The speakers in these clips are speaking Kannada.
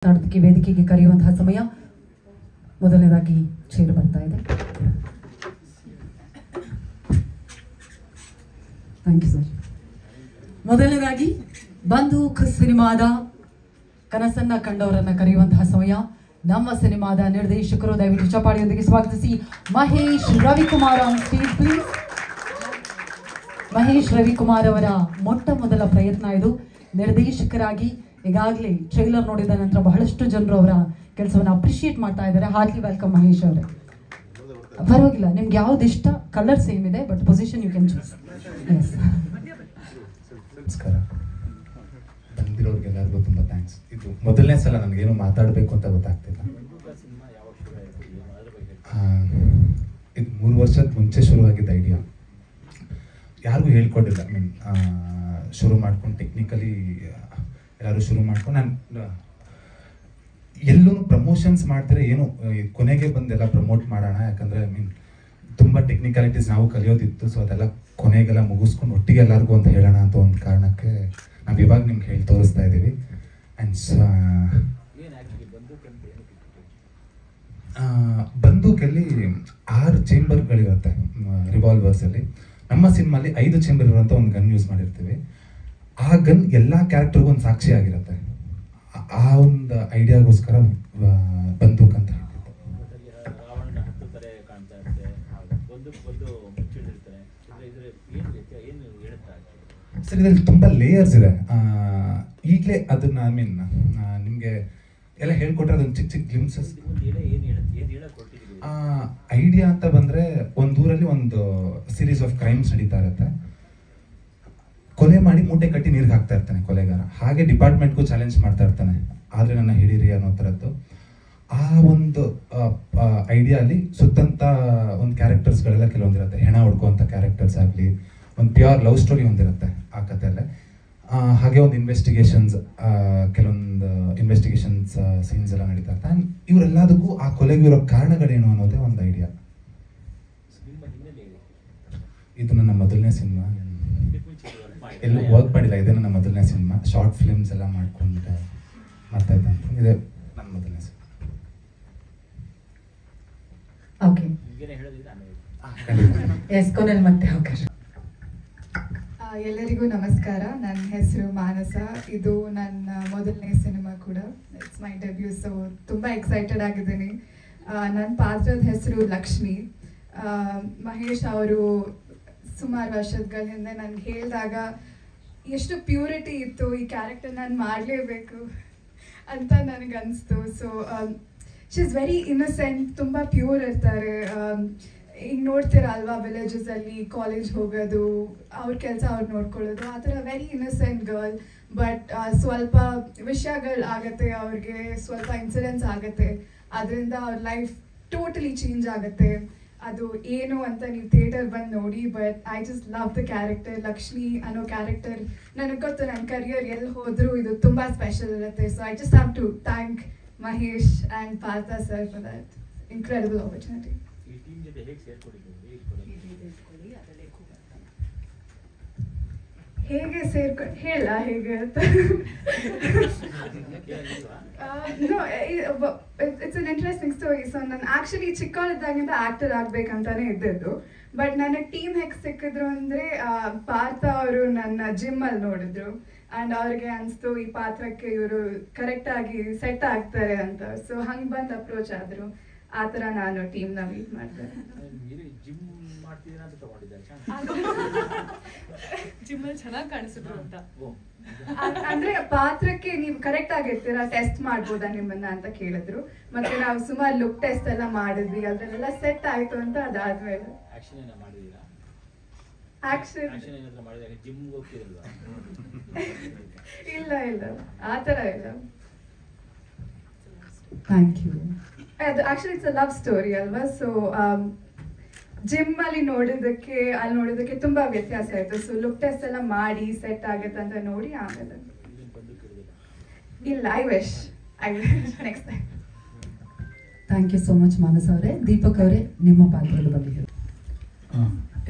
ಮಾತಾಡೋದಕ್ಕೆ ವೇದಿಕೆಗೆ ಕರೆಯುವಂತಹ ಸಮಯ. ಮೊದಲನೇದಾಗಿ ಚೇರು ಬರ್ತಾ ಇದೆ. Thank you sir. ಮೊದಲನೇದಾಗಿ ಬಂದೂಕ್ ಸಿನಿಮಾದ ಕನಸನ್ನ ಕಂಡವರನ್ನ ಕರೆಯುವಂತಹ ಸಮಯ. ನಮ್ಮ ಸಿನಿಮಾದ ನಿರ್ದೇಶಕರು, ದಯವಿಟ್ಟು ಚಪ್ಪಾಳೆಯೊಂದಿಗೆ ಸ್ವಾಗತಿಸಿ Mahesh Ravikumar on stage please. Mahesh Ravikumar ಅವರ ಮೊಟ್ಟ ಮೊದಲ ಪ್ರಯತ್ನ ಇದು ನಿರ್ದೇಶಕರಾಗಿ. ಈಗಾಗಲೇ ಟ್ರೈಲರ್ ನೋಡಿದ ನಂತರ ಬಹಳಷ್ಟು ಜನರು ಅವರ ಕೆಲಸವನ್ನು ಅಪ್ರಿಷಿಯೇಟ್ ಮಾಡ್ತಾ ಇದ್ದಾರೆ. ಹಾರ್ಟ್ಲಿ ವೆಲ್ಕಮ್ ಮಹೇಶ್ ಅವರೇ. ಪರವಾಗಿಲ್ಲ, ನಿಮ್ಗೆ ಯಾವ್ದು ಇಷ್ಟ, ಕಲರ್ ಸೇಮ್ ಇದೆ, but position you can choose. ನಮಸ್ಕಾರ. ಬಂದಿರೋರಿಗೆಲ್ಲರಿಗೂ ತುಂಬ ಥ್ಯಾಂಕ್ಸ್. ಇದು ಮೊದಲನೇ ಸಲ ನನಗೇನು ಮಾತಾಡಬೇಕು ಅಂತ ಗೊತ್ತಾಗ್ತಿಲ್ಲ. ಇದು 3 ವರ್ಷದ ಮುಂಚೆ ಶುರುವಾಗಿದ್ದ ಐಡಿಯಾ. ಯಾರಿಗೂ ಹೇಳ್ಕೊಟ್ಟಿಲ್ಲ. ಶುರು ಮಾಡ್ಕೊಂಡು ಟೆಕ್ನಿಕಲಿ ಎಲ್ಲರೂ ಶುರು ಮಾಡ್ಕೊಂಡು ನಾನು ಎಲ್ಲೂ ಪ್ರಮೋಷನ್ಸ್ ಮಾಡ್ತಾರೆ ಏನು ಕೊನೆಗೆ ಬಂದೆಲ್ಲ ಪ್ರಮೋಟ್ ಮಾಡೋಣ. ಯಾಕಂದರೆ ತುಂಬ ಟೆಕ್ನಿಕಾಲಿಟೀಸ್ ನಾವು ಕಲಿಯೋದಿತ್ತು. ಸೊ ಅದೆಲ್ಲ ಕೊನೆಗೆಲ್ಲ ಮುಗಿಸ್ಕೊಂಡು ಒಟ್ಟಿಗೆ ಎಲ್ಲರಿಗೂ ಅಂತ ಹೇಳೋಣ ಅಂತ ಒಂದು ಕಾರಣಕ್ಕೆ ನಾವು ಇವಾಗ ನಿಮ್ಗೆ ಹೇಳಿ ತೋರಿಸ್ತಾ ಇದ್ದೀವಿ. ಆ್ಯಂಡ್ ಬಂದೂಕಲ್ಲಿ 6 ಚೇಂಬರ್ಗಳಿರುತ್ತೆ ರಿವಾಲ್ವರ್ಸಲ್ಲಿ. ನಮ್ಮ ಸಿನಿಮಾಲಿ 5 ಚೇಂಬರ್ ಇರುವಂಥ ಒಂದು ಗನ್ ಯೂಸ್ ಮಾಡಿರ್ತೀವಿ. ಆ ಗನ್ ಎಲ್ಲ ಕ್ಯಾರೆಕ್ಟರ್ಗೂ ಒಂದು ಸಾಕ್ಷಿ ಆಗಿರುತ್ತೆ. ಆ ಒಂದು ಐಡಿಯಾಗೋಸ್ಕರ ಬಂದೂಕ್ ಅಂತ ಹೇಳ್ತಿತ್ತು. ಸರ್, ಇದರಲ್ಲಿ ತುಂಬ ಲೇಯರ್ಸ್ ಇದೆ. ಈಗಲೇ ಅದನ್ನ ನಿಮಗೆ ಎಲ್ಲ ಹೇಳ್ಕೊಟ್ರೆ ಅದೊಂದು ಚಿಕ್ಕ ಚಿಕ್ಕ ಗ್ಲಿಮ್ಸಸ್. ಐಡಿಯಾ ಅಂತ ಬಂದರೆ ಒಂದೂರಲ್ಲಿ ಒಂದು ಸೀರೀಸ್ ಆಫ್ ಕ್ರೈಮ್ಸ್ ನಡೀತಾ ಇರುತ್ತೆ. ಕೊಲೆ ಮಾಡಿ ಮೂಟೆ ಕಟ್ಟಿ ನೀರಿಗೆ ಹಾಕ್ತಾ ಇರ್ತಾನೆ ಕೊಲೆಗಾರ. ಹಾಗೆ ಡಿಪಾರ್ಟ್ಮೆಂಟ್ಗೂ ಚಾಲೆಂಜ್ ಮಾಡ್ತಾ ಇರ್ತಾನೆ, ಆದರೆ ನನ್ನ ಹಿಡೀರಿ ಅನ್ನೋ ಥರದ್ದು. ಆ ಒಂದು ಐಡಿಯಾಲಿ ಸುತ್ತಂತ ಒಂದು ಕ್ಯಾರೆಕ್ಟರ್ಸ್ಗಳೆಲ್ಲ ಕೆಲವೊಂದಿರುತ್ತೆ. ಹೆಣ ಹೊಡ್ಕೋವಂಥ ಕ್ಯಾರೆಕ್ಟರ್ಸ್ ಆಗಲಿ, ಒಂದು ಪ್ಯೂರ್ ಲವ್ ಸ್ಟೋರಿ ಒಂದಿರುತ್ತೆ ಆ ಕಥೆಯಲ್ಲೇ. ಹಾಗೆ ಒಂದು ಇನ್ವೆಸ್ಟಿಗೇಷನ್ಸ್, ಕೆಲವೊಂದು ಇನ್ವೆಸ್ಟಿಗೇಷನ್ಸ್ ಸೀನ್ಸ್ ಎಲ್ಲ ನಡೀತಾ ಇರ್ತಾರೆ. ಇವರೆಲ್ಲದಕ್ಕೂ ಆ ಕೊಲೆಗೆ ಇರೋ ಕಾರಣಗಳೇನು ಅನ್ನೋದೇ ಒಂದು ಐಡಿಯಾ. ಇದು ನನ್ನ ಮೊದಲನೇ ಸಿನಿಮಾ. ಎಲ್ಲೂ ವರ್ಕ್ ಮಾಡಿಲ್ಲ. ಇದೇ ನನ್ನ ಮೊದಲನೇ ಸಿನಿಮಾ. ಶಾರ್ಟ್ ಫಿಲ್ಮ್ಸ್ ಎಲ್ಲ ಮಾಡ್ಕೊಂಡು ಮಾಡ್ತಾ ಇದ್ದೆ ಅಂತ. ಇದೆ ನನ್ನ ಮೊದಲನೇ ಸಿನಿಮಾ. ಓಕೆ, ಎಸ್, ಕೊನೆಯಲ್ಲಿ ಮತ್ತೆ ಅವಕಾಶ. ಎಲ್ಲರಿಗೂ ನಮಸ್ಕಾರ. ನನ್ನ ಹೆಸರು ಮಾನಸ. ಇದು ನನ್ನ ಮೊದಲನೇ ಸಿನಿಮಾ ಕೂಡ. It's my debut. ಸೊ ತುಂಬ ಎಕ್ಸೈಟೆಡ್ ಆಗಿದ್ದೀನಿ. ನನ್ನ ಪಾತ್ರದ ಹೆಸರು ಲಕ್ಷ್ಮಿ. ಮಹೇಶ್ ಅವರು ಸುಮಾರು ವರ್ಷಗಳ ಹಿಂದೆ ನನಗೆ ಹೇಳಿದಾಗ ಎಷ್ಟು ಪ್ಯೂರಿಟಿ ಇತ್ತು, ಈ ಕ್ಯಾರೆಕ್ಟರ್ ನಾನು ಮಾಡಲೇಬೇಕು ಅಂತ ನನಗನ್ನಿಸ್ತು. So she is very innocent, ತುಂಬ ಪ್ಯೂರ್ ಇರ್ತಾರೆ. ಈಗ ನೋಡ್ತೀರ ಅಲ್ವಾ, ವಿಲೇಜಸಲ್ಲಿ ಕಾಲೇಜ್ ಹೋಗೋದು, ಅವ್ರ ಕೆಲಸ ಅವ್ರು ನೋಡ್ಕೊಳ್ಳೋದು, ಆ ಥರ ವೆರಿ ಇನ್ನಸೆಂಟ್ ಗರ್ಲ್. ಬಟ್ ಸ್ವಲ್ಪ ವಿಷಯಗಳು ಆಗುತ್ತೆ ಅವ್ರಿಗೆ, ಸ್ವಲ್ಪ ಇನ್ಸಿಡೆಂಟ್ಸ್ ಆಗುತ್ತೆ, ಅದರಿಂದ ಅವ್ರ ಲೈಫ್ ಟೋಟಲಿ ಚೇಂಜ್ ಆಗುತ್ತೆ. ಅದು ಏನು ಅಂತ ನೀವು ಥಿಯೇಟರ್ ಬಂದು ನೋಡಿ. But I just love the character. Lakshmi ಅನ್ನೋ ಕ್ಯಾರೆಕ್ಟರ್ ನನಗೆ ಗೊತ್ತು, ನನ್ನ ಕರಿಯರ್ ಎಲ್ಲಿ ಹೋದರೂ ಇದು ತುಂಬ ಸ್ಪೆಷಲ್ ಇರುತ್ತೆ. So I just have to thank Mahesh and Partha sir for that incredible opportunity. ಹೇಗೆ ಸೇರ್ಕೊಂಡು ಹೇಳ ಹೇಗೆ ಅಂತ it's an interesting story. So ನಾನು ಆ್ಯಕ್ಚುಲಿ ಚಿಕ್ಕವಳಿದ್ದಾಗಿಂದ ಆ್ಯಕ್ಟರ್ ಆಗಬೇಕಂತಾನೆ ಇದ್ದಿದ್ದು. ಬಟ್ ನನಗೆ ಟೀಮ್ ಹೇಗೆ ಸಿಕ್ಕಿದ್ರು ಅಂದರೆ ಪಾರ್ಥ ಅವರು ನನ್ನ ಜಿಮ್ಮಲ್ಲಿ ನೋಡಿದ್ರು. ಆ್ಯಂಡ್ ಅವ್ರಿಗೆ ಅನಿಸ್ತು ಈ ಪಾತ್ರಕ್ಕೆ ಇವರು ಕರೆಕ್ಟಾಗಿ ಸೆಟ್ ಆಗ್ತಾರೆ ಅಂತ. ಸೊ ಹಂಗೆ ಬಂದು ಅಪ್ರೋಚ್ ಆದರು. ಆ ಥರ ನಾನು ಟೀಮ್ನ ಮೀಟ್ ಮಾಡಿದೆ. ಅಂದ್ರೆ ಪಾತ್ರಕ್ಕೆ ನೀವು ಕರೆಕ್ಟ್ ಆಗಿರ್ತೀರಾ, ಟೆಸ್ಟ್ ಮಾಡ್ಬೋದಾ ನಿಮ್ಮನ್ನ ಅಂತ ಕೇಳಿದ್ರು. ಮತ್ತೆ ನಾವು ಸುಮಾರು ಲುಕ್ ಟೆಸ್ಟ್ ಎಲ್ಲ ಮಾಡಿದ್ವಿ, ಅದ್ರಲ್ಲೆಲ್ಲ ಸೆಟ್ ಆಯ್ತು ಅಂತ. ಅದಾದ್ಮೇಲೆ ಇಲ್ಲ ಇಲ್ಲ ಆ ಥರ ಇಲ್ಲ. Thank you. ಅದು actually it's a love story ಅಲ್ವಾ. ಸೊ ಜಿಮ್ ಅಲ್ಲಿ ನೋಡಿದ್ದಕ್ಕೆ ತುಂಬಾ ವ್ಯತ್ಯಾಸ ಆಯ್ತು. ಸೊ ಲುಕ್ ಟೆಸ್ಟ್ ಎಲ್ಲ ಮಾಡಿ ಸೆಟ್ ಆಗುತ್ತೆ ಅಂತ ನೋಡಿ ಆಮೇಲೆ ಇಲ್ಲ. I wish next time. Thank you so much Manasa ಅವರೇ. ದೀಪಕ್ ಅವರೇ, ನಿಮ್ಮ ಪಾತ್ರದ ಬಗ್ಗೆ ಹೇಳಿ.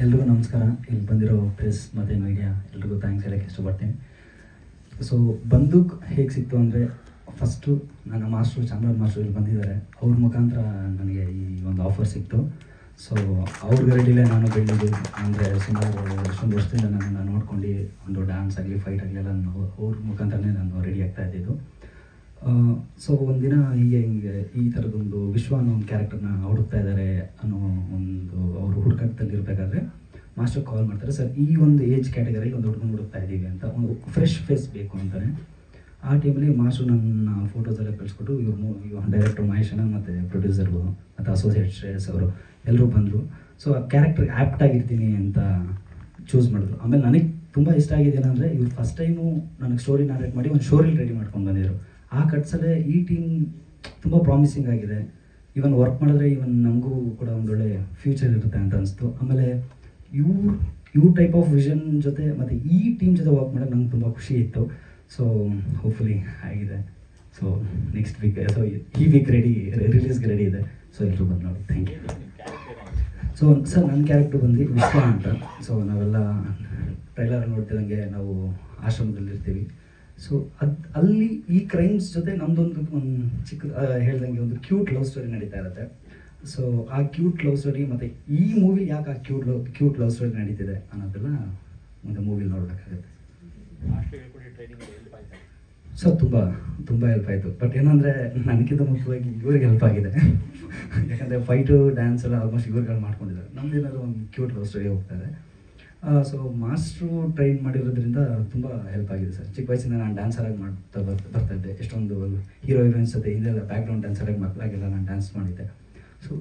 ಎಲ್ರಿಗೂ ನಮಸ್ಕಾರ. ಇಲ್ಲಿ ಬಂದಿರೋ ಪ್ರೆಸ್ ಮತ್ತು ಮೀಡಿಯಾ ಎಲ್ರಿಗೂ ಥ್ಯಾಂಕ್ಸ್ ಹೇಳೋಕ್ಕೆ ಇಷ್ಟಪಡ್ತೀನಿ. ಸೊ ಬಂದೂಕ್ ಹೇಗೆ ಸಿಕ್ತು ಅಂದರೆ ಫಸ್ಟು ನನ್ನ ಮಾಸ್ಟ್ರು ಚಾಮರಾಜ್ ಮಾಸ್ಟ್ರು ಇಲ್ಲಿ ಬಂದಿದ್ದಾರೆ. ಅವ್ರ ಮುಖಾಂತರ ನನಗೆ ಈ ಒಂದು ಆಫರ್ ಸಿಕ್ತು. ಸೊ ಅವ್ರ ಗರಡಿಲೇ ನಾನು ಬೆಳೆದು, ಅಂದರೆ ಸುಮಾರು ಎಷ್ಟೊಂದು ವರ್ಷದಿಂದ ನನ್ನನ್ನು ನೋಡ್ಕೊಂಡು ಒಂದು ಡ್ಯಾನ್ಸ್ ಆಗಲಿ ಫೈಟ್ ಆಗಲಿ ಎಲ್ಲ ಅವ್ರ ಮುಖಾಂತರನೇ ನಾನು ರೆಡಿ ಆಗ್ತಾ ಇದ್ದಿದ್ದು. ಸೊ ಒಂದಿನ ಹಿಂಗೆ ಈ ಥರದೊಂದು ವಿಶ್ವ ಅನ್ನೋ ಒಂದು ಕ್ಯಾರೆಕ್ಟರ್ನ ಹುಡುಕ್ತಾ ಇದ್ದಾರೆ ಅನ್ನೋ ಒಂದು ಅವರು ಹುಡುಕಾಟದಲ್ಲಿ ಇರಬೇಕಾದ್ರೆ ಮಾಸ್ಟರ್ ಕಾಲ್ ಮಾಡ್ತಾರೆ, ಸರ್ ಈ ಒಂದು ಏಜ್ ಕ್ಯಾಟಗರಿಲಿ ಒಂದು ಹುಡುಗನ ಹುಡುಕ್ತಾ ಇದ್ದೀವಿ ಅಂತ, ಒಂದು ಫ್ರೆಶ್ ಫೇಸ್ ಬೇಕು ಅಂತಾನೆ. ಆ ಟೈಮಲ್ಲಿ ಮಾಸ್ಟರ್ ನನ್ನ ಫೋಟೋಸ್ ಎಲ್ಲ ಕಳಿಸ್ಕೊಟ್ಟು ಇವ್ರು ಡೈರೆಕ್ಟರ್ ಮಹೇಶನ ಮತ್ತು ಪ್ರೊಡ್ಯೂಸರ್ಗಳು ಮತ್ತು ಅಸೋಸಿಯೇಟ್ ಶ್ರೇಯಸ್ ಅವರು ಎಲ್ಲರೂ ಬಂದರು. ಸೊ ಆ ಕ್ಯಾರೆಕ್ಟರ್ ಆ್ಯಪ್ಟ್ ಆಗಿರ್ತೀನಿ ಅಂತ ಚೂಸ್ ಮಾಡಿದ್ರು. ಆಮೇಲೆ ನನಗೆ ತುಂಬ ಇಷ್ಟ ಆಗಿದೆ ಏನಂದರೆ, ಇವ್ರು ಫಸ್ಟ್ ಟೈಮು ನನಗೆ ಸ್ಟೋರಿ ನಾರೇಟ್ ಮಾಡಿ ಒಂದು ಶೋರೀಲ್ ರೆಡಿ ಮಾಡ್ಕೊಂಡು ಬಂದಿದ್ರು. ಆ ಕಟ್ಸಲ್ಲೇ ಈ ಟೀಮ್ ತುಂಬ ಪ್ರಾಮಿಸಿಂಗ್ ಆಗಿದೆ, ಇವನ್ ವರ್ಕ್ ಮಾಡಿದ್ರೆ ಇವನ್ ನಮಗೂ ಕೂಡ ಒಂದೊಳ್ಳೆ ಫ್ಯೂಚರ್ ಇರುತ್ತೆ ಅಂತ ಅನಿಸ್ತು. ಆಮೇಲೆ ಇವ್ರ ಟೈಪ್ ಆಫ್ ವಿಷನ್ ಜೊತೆ ಮತ್ತು ಈ ಟೀಮ್ ಜೊತೆ ವರ್ಕ್ ಮಾಡೋಕ್ಕೆ ನಂಗೆ ತುಂಬ ಖುಷಿ ಇತ್ತು. ಸೊ ಹೋಪ್ಫುಲಿ ಆಗಿದೆ. ಸೊ ನೆಕ್ಸ್ಟ್ ವೀಕ್, ಸೊ ಈ ವೀಕ್ ರಿಲೀಸ್ಗೆ ರೆಡಿ ಇದೆ. ಸೊ ಎಲ್ಲರೂ ಬಂದು ನೋಡಿ. Thank you. ಸೊ ಸರ್ ನನ್ನ ಕ್ಯಾರೆಕ್ಟರ್ ಬಂದು ವಿಶ್ವ ಅಂತ. ಸೊ ನಾವೆಲ್ಲ ಟ್ರೈಲರ್ ನೋಡ್ತಿದ್ದಂಗೆ ನಾವು ಆಶ್ರಮದಲ್ಲಿರ್ತೀವಿ. ಸೊ ಅಲ್ಲಿ ಈ ಕ್ರೈಮ್ಸ್ ಜೊತೆ ನಮ್ಮದೊಂದು ಒಂದು ಚಿಕ್ಕ ಹೇಳ್ದಂಗೆ ಒಂದು ಕ್ಯೂಟ್ ಲವ್ ಸ್ಟೋರಿ ನಡೀತಾ ಇರುತ್ತೆ. ಸೊ ಆ ಕ್ಯೂಟ್ ಲವ್ ಸ್ಟೋರಿ ಮತ್ತು ಈ ಮೂವಿ ಯಾಕೆ ಆ ಕ್ಯೂಟ್ ಲವ್ ಸ್ಟೋರಿ ನಡೀತಿದೆ ಅನ್ನೋದೆಲ್ಲ ಮುಂದೆ ಮೂವಿಲಿ ನೋಡಬೇಕಾಗುತ್ತೆ. ಸೊ ತುಂಬ ಹೆಲ್ಪ್ ಆಯಿತು. ಬಟ್ ಏನಂದರೆ ನನಗಿಂತ ಮುಖ್ಯವಾಗಿ ಇವ್ರಿಗೆ ಹೆಲ್ಪ್ ಆಗಿದೆ. ಯಾಕಂದರೆ ಫೈಟು ಡ್ಯಾನ್ಸ್ ಎಲ್ಲ ಆಲ್ಮೋಸ್ಟ್ ಇವ್ರುಗಳು ಮಾಡ್ಕೊಂಡಿದ್ದಾರೆ. ನಮ್ದೇನಾದ್ರು ಒಂದು ಕ್ಯೂಟ್ ಲವ್ ಸ್ಟೋರಿ ಹೋಗ್ತಾರೆ. ಸೊ ಮಾಸ್ಟ್ರು ಟ್ರೈನ್ ಮಾಡಿರೋದ್ರಿಂದ ತುಂಬ ಹೆಲ್ಪ್ ಆಗಿದೆ ಸರ್. ಚಿಕ್ಕ ವಯಸ್ಸಿಂದ ನಾನು ಡ್ಯಾನ್ಸರಾಗಿ ಬರ್ತಾಯಿದ್ದೆ. ಎಷ್ಟೊಂದು ಹೀರೋ ಹೀರೋಯಿನ್ಸ್ ಜೊತೆ ಹಿಂದೆಲ್ಲ ಬ್ಯಾಕ್ಗ್ರೌಂಡ್ ಡ್ಯಾನ್ಸರಾಗಿ ಮಕ್ಕಳಾಗೆಲ್ಲ ನಾನು ಡ್ಯಾನ್ಸ್ ಮಾಡಿದ್ದೆ. ಸೊ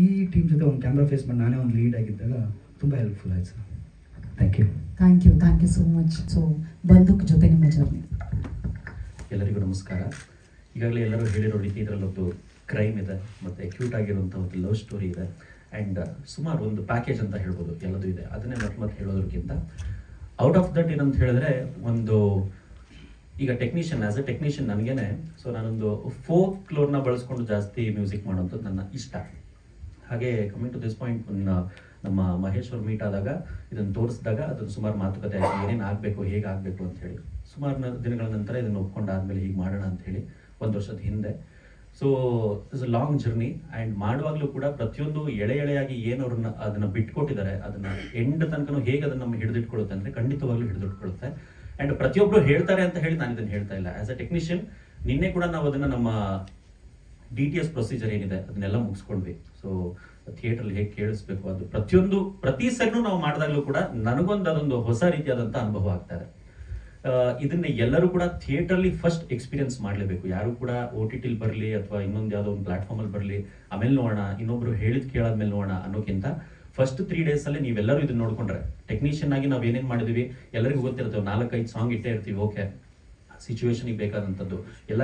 ಈ ಟೀಮ್ ಜೊತೆ ಒಂದು ಕ್ಯಾಮ್ರಾ ಫೇಸ್ ಮಾಡಿ ನಾನೇ ಒಂದು ಲೀಡ್ ಆಗಿದ್ದಾಗ ತುಂಬ ಹೆಲ್ಪ್ಫುಲ್ ಆಯ್ತು sir. Thank you so much. So Bandook ಜೊತೆ ನಿಮ್ಮ ಜರ್ನಿ. ಎಲ್ಲರಿಗೂ ನಮಸ್ಕಾರ. ಈಗಾಗಲೇ ಎಲ್ಲರೂ ಹೇಳಿರೋ ರೀತಿ ಇದರಲ್ಲೊಂದು ಕ್ರೈಮ್ ಇದೆ ಮತ್ತು ಕ್ಯೂಟ್ ಆಗಿರುವಂಥ ಒಂದು ಲವ್ ಸ್ಟೋರಿ ಇದೆ. ಆ್ಯಂಡ್ ಸುಮಾರು ಒಂದು ಪ್ಯಾಕೇಜ್ ಅಂತ ಹೇಳ್ಬೋದು, ಎಲ್ಲದೂ ಇದೆ. ಅದನ್ನೇ ಮತ್ತೆ ಹೇಳೋದಕ್ಕಿಂತ ಔಟ್ ಆಫ್ ದಟ್ ಏನಂತ ಹೇಳಿದ್ರೆ, ಒಂದು ಈಗ ಟೆಕ್ನಿಷಿಯನ್, ಆ್ಯಸ್ ಎ ಟೆಕ್ನಿಷಿಯನ್ ನನಗೇನೆ, ಸೊ ನಾನೊಂದು ಫೋಕ್ ಫ್ಲೋರ್ನ ಬಳಸ್ಕೊಂಡು ಜಾಸ್ತಿ ಮ್ಯೂಸಿಕ್ ಮಾಡೋಂಥದ್ದು ನನ್ನ ಇಷ್ಟ. ಹಾಗೆ ಕಮಿಂಗ್ ಟು ದಿಸ್ ಪಾಯಿಂಟ್, ನಮ್ಮ ಮಹೇಶ್ ಅವ್ರು ಮೀಟ್ ಆದಾಗ ಇದನ್ನು ತೋರಿಸಿದಾಗ ಅದನ್ನು ಸುಮಾರು ಮಾತುಕತೆ ಆಯಿತು, ಏನೇನು ಆಗಬೇಕು, ಹೇಗೆ ಆಗಬೇಕು ಅಂತ ಹೇಳಿ. ಸುಮಾರು ದಿನಗಳ ನಂತರ ಇದನ್ನು ಒಪ್ಕೊಂಡಾದ್ಮೇಲೆ ಹೀಗೆ ಮಾಡೋಣ ಅಂತ ಹೇಳಿ 1 ವರ್ಷದ ಹಿಂದೆ. So it's a long journey. And ಮಾಡುವಾಗಲೂ ಕೂಡ ಪ್ರತಿಯೊಂದು ಎಳೆಯಾಗಿ ಏನು ಅವ್ರನ್ನ ಅದನ್ನು ಬಿಟ್ಕೊಟ್ಟಿದ್ದಾರೆ, ಅದನ್ನು ಎಂಡ್ ತನಕ ಹೇಗೆ ಅದನ್ನು ನಮ್ಮ ಹಿಡಿದಿಟ್ಕೊಳ್ಳುತ್ತೆ ಅಂದರೆ ಖಂಡಿತವಾಗ್ಲೂ ಹಿಡಿದಿಟ್ಕೊಳ್ಳುತ್ತೆ. ಆ್ಯಂಡ್ ಪ್ರತಿಯೊಬ್ಬರು ಹೇಳ್ತಾರೆ ಅಂತ ಹೇಳಿ ನಾನು ಇದನ್ನು ಹೇಳ್ತಾ ಇಲ್ಲ. ಆ್ಯಸ್ ಅ ಟೆಕ್ನಿಷಿಯನ್ ನಿನ್ನೆ ಕೂಡ ನಾವು ಅದನ್ನು ನಮ್ಮ DTS ಪ್ರೊಸೀಜರ್ ಏನಿದೆ ಅದನ್ನೆಲ್ಲ ಮುಗಿಸ್ಕೊಂಡ್ವಿ. ಸೊ ಥಿಯೇಟ್ರಲ್ಲಿ ಹೇಗೆ ಕೇಳಿಸ್ಬೇಕು, ಅದು ಪ್ರತಿ ಸೆಟ್ನು ನಾವು ಮಾಡಿದಾಗಲೂ ಕೂಡ ಅದೊಂದು ಹೊಸ ರೀತಿಯಾದಂಥ ಅನುಭವ ಆಗ್ತಾ ಇದೆ. ಇದನ್ನ ಎಲ್ಲರೂ ಕೂಡ ಥಿಯೇಟರ್ಲಿ ಫಸ್ಟ್ ಎಕ್ಸ್ಪೀರಿಯನ್ಸ್ ಮಾಡಲೇಬೇಕು. ಯಾರು ಕೂಡ OTT ಬರಲಿ ಅಥವಾ ಇನ್ನೊಂದು ಯಾವುದೋ ಒಂದು ಪ್ಲಾಟ್ಫಾರ್ಮಲ್ಲಿ ಬರಲಿ, ಆಮೇಲೆ ನೋಡೋಣ, ಇನ್ನೊಬ್ರು ಕೇಳಾದ್ಮೇಲೆ ನೋಡೋಣ ಅನ್ನೋಕ್ಕಿಂತ ಫಸ್ಟ್ 3 days ಅಲ್ಲಿ ನೀವೆಲ್ಲರೂ ಇದನ್ನ ನೋಡ್ಕೊಂಡ್ರೆ, ಟೆಕ್ನಿಷಿಯನ್ ಆಗಿ ನಾವು ಏನೇನು ಮಾಡಿದ್ವಿ ಎಲ್ಲರಿಗೂ ಗೊತ್ತಿರ್ತೇವೆ. 4-5 ಸಾಂಗ್ ಇಟ್ಟೇ ಇರ್ತೀವಿ. ಓಕೆ, ಸಿಚುವೇಶನ್ಗೆ ಬೇಕಾದಂಥದ್ದು ಎಲ್ಲ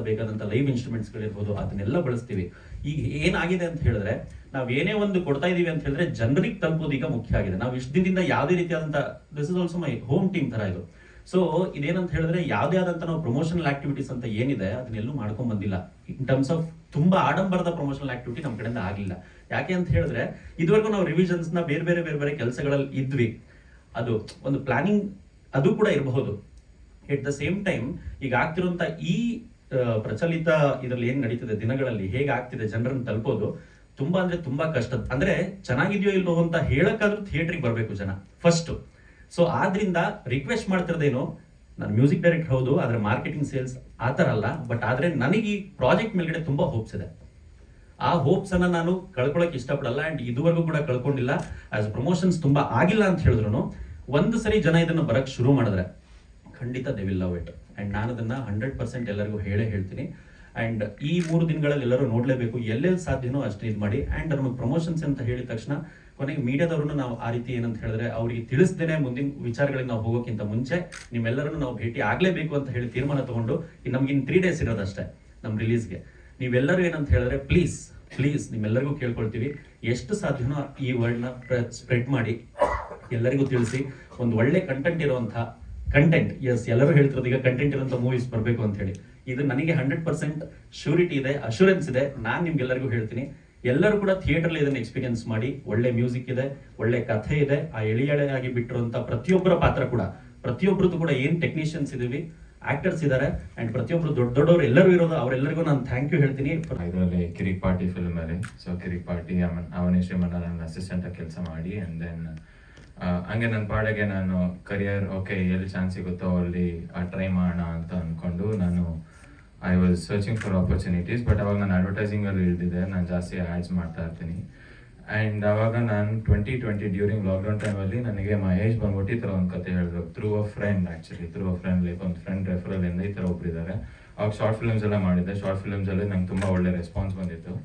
ಬೇಕಾದಂಥ ಲೈವ್ ಇನ್ಸ್ಟ್ರೂಮೆಂಟ್ಸ್ಗಳಿರ್ಬೋದು, ಅದನ್ನೆಲ್ಲ ಬಳಸ್ತೀವಿ. ಈಗ ಏನಾಗಿದೆ ಅಂತ ಹೇಳಿದ್ರೆ, ನಾವು ಏನೇ ಒಂದು ಕೊಡ್ತಾ ಇದೀವಿ ಅಂತ ಹೇಳಿದ್ರೆ ಜನರಿಗೆ ತಲುಪೋದು ಈಗ ಮುಖ್ಯ ಆಗಿದೆ. ನಾವು ಇಷ್ಟು ದಿನದಿಂದ ಯಾವುದೇ ರೀತಿಯಾದಂಥ, this is also my home team ತರ ಇದು. ಸೊ ಇದೇನಂತ ಹೇಳಿದ್ರೆ, ಯಾವುದೇ ಆದಂಥ ನಾವು ಪ್ರಮೋಷನಲ್ ಆಕ್ಟಿವಿಟೀಸ್ ಅಂತ ಏನಿದೆ ಅದನ್ನೆಲ್ಲೂ ಮಾಡ್ಕೊಂಡ್ ಬಂದಿಲ್ಲ. ಇನ್ ಟರ್ಮ್ಸ್ ಆಫ್ ತುಂಬಾ ಆಡಂಬರದ ಪ್ರಮೋಷನಲ್ ಆಕ್ಟಿವಿಟಿ ನಮ್ಮ ಕಡೆಯಿಂದ ಆಗಿಲ್ಲ. ಯಾಕೆ ಅಂತ ಹೇಳಿದ್ರೆ, ಇದುವರೆಗೂ ನಾವು ರಿವಿಷನ್ಸ್ ನ ಬೇರೆ ಕೆಲಸಗಳಲ್ಲಿ ಇದ್ವಿ. ಅದು ಒಂದು ಪ್ಲಾನಿಂಗ್ ಅದು ಕೂಡ ಇರಬಹುದು. ಎಟ್ ದ ಸೇಮ್ ಟೈಮ್ ಈಗ ಆಗ್ತಿರುವಂತ ಈ ಪ್ರಚಲಿತ ಇದರಲ್ಲಿ ಏನ್ ನಡೀತಿದೆ ದಿನಗಳಲ್ಲಿ, ಹೇಗೆ ಆಗ್ತಿದೆ ಜನರನ್ನು ತಲುಪೋದು ತುಂಬಾ ಕಷ್ಟ. ಅಂದ್ರೆ ಚೆನ್ನಾಗಿದೆಯೋ ಇಲ್ವೋ ಅಂತ ಹೇಳಕ್ಕಾದ್ರೂ ಥಿಯೇಟರ್ಗೆ ಬರ್ಬೇಕು ಜನ ಫಸ್ಟ್. ಸೊ ಆದ್ರಿಂದ ರಿಕ್ವೆಸ್ಟ್ ಮಾಡ್ತಿರೋದೇನು, ನಾನು ಮ್ಯೂಸಿಕ್ ಡೈರೆಕ್ಟರ್ ಹೌದು, ಆದ್ರೆ ಮಾರ್ಕೆಟಿಂಗ್ ಸೇಲ್ಸ್ ಆತರ ಅಲ್ಲ. ಬಟ್ ಆದ್ರೆ ನನಗೆ ಈ ಪ್ರಾಜೆಕ್ಟ್ ಮೇಲ್ಗಡೆ ತುಂಬಾ ಹೋಪ್ಸ್ ಇದೆ. ಆ ಹೋಪ್ಸ್ ಅನ್ನ ನಾನು ಕಳ್ಕೊಳಕ್ ಇಷ್ಟಪಡಲ್ಲ. ಅಂಡ್ ಇದುವರೆಗೂ ಕೂಡ ಕಳ್ಕೊಂಡಿಲ್ಲ. ಆಸ್ ಪ್ರಮೋಷನ್ಸ್ ತುಂಬಾ ಆಗಿಲ್ಲ ಅಂತ ಹೇಳಿದ್ರು, ಒಂದು ಸರಿ ಜನ ಇದನ್ನ ಬರಕ್ ಶುರು ಮಾಡಿದ್ರೆ ಖಂಡಿತ they will love it. And ನಾನು ಅದನ್ನ 100% ಎಲ್ಲರಿಗೂ ಹೇಳ್ತೀನಿ. ಅಂಡ್ ಈ 3 ದಿನಗಳಲ್ಲಿ ಎಲ್ಲರೂ ನೋಡ್ಲೇಬೇಕು, ಎಲ್ಲೆಲ್ಲಿ ಸಾಧ್ಯನೋ ಅಷ್ಟು ಇದು ಮಾಡಿ. ಅಂಡ್ ನಮಗೆ ಪ್ರಮೋಷನ್ಸ್ ಅಂತ ಹೇಳಿದ ತಕ್ಷಣ ಕೊನೆಗೆ ಮೀಡಿಯಾದವ್ರನ್ನು ನಾವು ಆ ರೀತಿ ಏನಂತ ಹೇಳಿದ್ರೆ, ಅವರಿಗೆ ತಿಳಿಸ್ದೇನೆ ಮುಂದಿನ ವಿಚಾರಗಳಿಗೆ ನಾವು ಹೋಗೋಕ್ಕಿಂತ ಮುಂಚೆ ನಿಮ್ಮೆಲ್ಲರನ್ನು ನಾವು ಭೇಟಿ ಆಗ್ಲೇಬೇಕು ಅಂತ ಹೇಳಿ ತೀರ್ಮಾನ ತಗೊಂಡು, ನಮ್ಗಿನ್ 3 days ಇರೋದಷ್ಟೇ ನಮ್ಮ ರಿಲೀಸ್ಗೆ. ನೀವೆಲ್ಲರೂ ಏನಂತ ಹೇಳಿದ್ರೆ, ಪ್ಲೀಸ್ ನಿಮ್ಮೆಲ್ಲರಿಗೂ ಕೇಳ್ಕೊಳ್ತೀವಿ, ಎಷ್ಟು ಸಾಧ್ಯನೋ ಈ ವರ್ಡ್ನ ಸ್ಪ್ರೆಡ್ ಮಾಡಿ, ಎಲ್ಲರಿಗೂ ತಿಳಿಸಿ. ಒಂದು ಒಳ್ಳೆ ಕಂಟೆಂಟ್ ಇರುವಂತಹ ಕಂಟೆಂಟ್, ಎಸ್ ಎಲ್ಲರೂ ಹೇಳ್ತಿರೋದು ಈಗ ಕಂಟೆಂಟ್ ಇರುವಂತ ಮೂವೀಸ್ ಬರಬೇಕು ಅಂತ ಹೇಳಿ. ಇದು ನನಗೆ 100% ಶ್ಯೂರಿಟಿ ಇದೆ, ಅಶ್ಯೂರೆನ್ಸ್ ಇದೆ. ನಾನು ನಿಮ್ಗೆಲ್ಲರಿಗೂ ಹೇಳ್ತೀನಿ, ಎಲ್ಲರೂ ಕೂಡ ಥಿಯೇಟರ್ ಇದನ್ನ ಎಕ್ಸ್ಪೀರಿಯನ್ಸ್ ಮಾಡಿ. ಒಳ್ಳೆ ಮ್ಯೂಸಿಕ್ ಇದೆ, ಒಳ್ಳೆ ಕಥೆ ಇದೆ. ಆ ಎಳೆಯಾಗಿ ಬಿಟ್ಟಿರುವಂತ ಪ್ರತಿಯೊಬ್ಬರ ಪಾತ್ರ ಕೂಡ, ಪ್ರತಿಯೊಬ್ಬರದ್ದು ಕೂಡ ಏನ್ ಟೆಕ್ನಿಷಿಯನ್ಸ್ ಇದೀವಿ ಆಕ್ಟರ್ಸ್ ಇದ್ದಾರೆ ಅಂಡ್ ಪ್ರತಿಯೊಬ್ಬರು ದೊಡ್ಡವರು ಎಲ್ಲರೂ ಇರೋದು ಅವರೆಲ್ಲರಿಗೂ ನಾನು ಥ್ಯಾಂಕ್ ಯು ಹೇಳ್ತೀನಿ. ಇದರಲ್ಲಿ ಕಿರಿಕ್ ಪಾರ್ಟಿ ಫಿಲ್ಮ್ ಅಲ್ಲಿ, ಸೊ ಕಿರಿಕ್ ಪಾರ್ಟಿ ಅವನೇ ಶ್ರೀಮಣ್ಣ ನನ್ನ ಅಸಿಸ್ಟೆಂಟ್ ಆಗಿ ಕೆಲಸ ಮಾಡಿ, ಅಂಡ್ ದೆನ್ ಹಂಗೆ ನನ್ನ ಪಾಡಿಗೆ ನಾನು ಕರಿಯರ್ ಓಕೆ ಎಲ್ಲಿ ಚಾನ್ಸ್ ಸಿಗುತ್ತೋ ಅಲ್ಲಿ ಟ್ರೈ ಮಾಡೋಣ ಅಂತ ಅಂದ್ಕೊಂಡು ನಾನು I was searching for opportunities. But ಅವಾಗ ನಾನು ಅಡ್ವರ್ಟೈಸಿಂಗಲ್ಲಿ ಇಳಿದಿದ್ದೆ, ನಾನು ಜಾಸ್ತಿ ಆ್ಯಡ್ಸ್ ಮಾಡ್ತಾ ಇರ್ತೀನಿ. ಆ್ಯಂಡ್ ಅವಾಗ ನಾನು 2020 ಡ್ಯೂರಿಂಗ್ ಲಾಕ್ಡೌನ್ ಟೈಮಲ್ಲಿ ನನಗೆ ಮಹೇಶ್ ಬಂದ್ಬಿಟ್ಟು ಈ ಥರ ಒಂದು ಕತೆ ಹೇಳಿದ್ರು, through a friend, actually through a friend, like ಒಂದು ಫ್ರೆಂಡ್ ರೆಫರಲಿಂದ ಈ ಥರ ಒಬ್ಬರಿದ್ದಾರೆ. ಅವಾಗ ಶಾರ್ಟ್ ಫಿಲ್ಮ್ಸ್ ಎಲ್ಲ ಮಾಡಿದ್ದೆ. ಶಾರ್ಟ್ ಫಿಲ್ಮ್ಸಲ್ಲಿ ನಂಗೆ ತುಂಬ ಒಳ್ಳೆ ರೆಸ್ಪಾನ್ಸ್ ಬಂದಿತ್ತು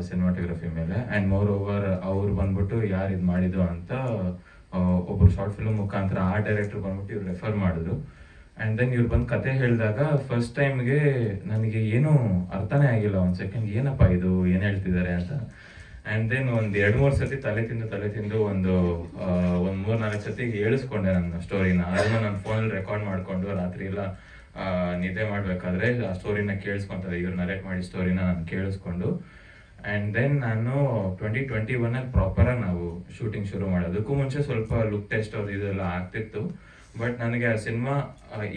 ಸಿನಿಮಾಟೋಗ್ರಫಿ ಮೇಲೆ. ಆ್ಯಂಡ್ ಮೋರ್ ಓವರ್ ಅವ್ರು ಬಂದ್ಬಿಟ್ಟು ಯಾರು ಇದು ಮಾಡಿದ್ದು ಅಂತ ಒಬ್ಬರು ಶಾರ್ಟ್ ಫಿಲ್ಮ್ ಮುಖಾಂತರ ಆ ಡೈರೆಕ್ಟರ್ ಬಂದ್ಬಿಟ್ಟು ಇವ್ರು ರೆಫರ್ ಮಾಡಿದ್ರು. ಆ್ಯಂಡ್ ದೆನ್ ಇವ್ರು ಬಂದು ಕತೆ ಹೇಳಿದಾಗ ಫಸ್ಟ್ ಟೈಮ್ಗೆ ನನಗೆ ಏನೂ ಅರ್ಥನೇ ಆಗಿಲ್ಲ. ಒಂದು ಸೆಕೆಂಡ್ ಏನಪ್ಪ ಇದು ಏನು ಹೇಳ್ತಿದ್ದಾರೆ ಅಂತ. ಆ್ಯಂಡ್ ದೆನ್ ಒಂದು 2-3 ಸತಿ ತಲೆ ತಿಂದು ಒಂದು 3-4 ಸತಿ ಹೇಳಿಸ್ಕೊಂಡೆ ನನ್ನ ಸ್ಟೋರಿನ. ಅದನ್ನ ನನ್ನ ಫೋನಲ್ಲಿ ರೆಕಾರ್ಡ್ ಮಾಡಿಕೊಂಡು ರಾತ್ರಿ ಎಲ್ಲ ನಿದ್ದೆ ಮಾಡಬೇಕಾದ್ರೆ ಆ ಸ್ಟೋರಿನ ಕೇಳಿಸ್ಕೊಂತಾರೆ, ಇವ್ರು ನರೇಟ್ ಮಾಡಿ ಸ್ಟೋರಿನ ನಾನು ಕೇಳಿಸ್ಕೊಂಡು. ಆ್ಯಂಡ್ ದೆನ್ ನಾನು 2021 ಪ್ರಾಪರಾಗಿ ನಾವು ಶೂಟಿಂಗ್ ಶುರು ಮಾಡೋದಕ್ಕೂ ಮುಂಚೆ ಸ್ವಲ್ಪ ಲುಕ್ ಟೆಸ್ಟ್ ಅದು ಇದೆಲ್ಲ ಆಗ್ತಿತ್ತು. ಬಟ್ ನನಗೆ ಆ ಸಿನಿಮಾ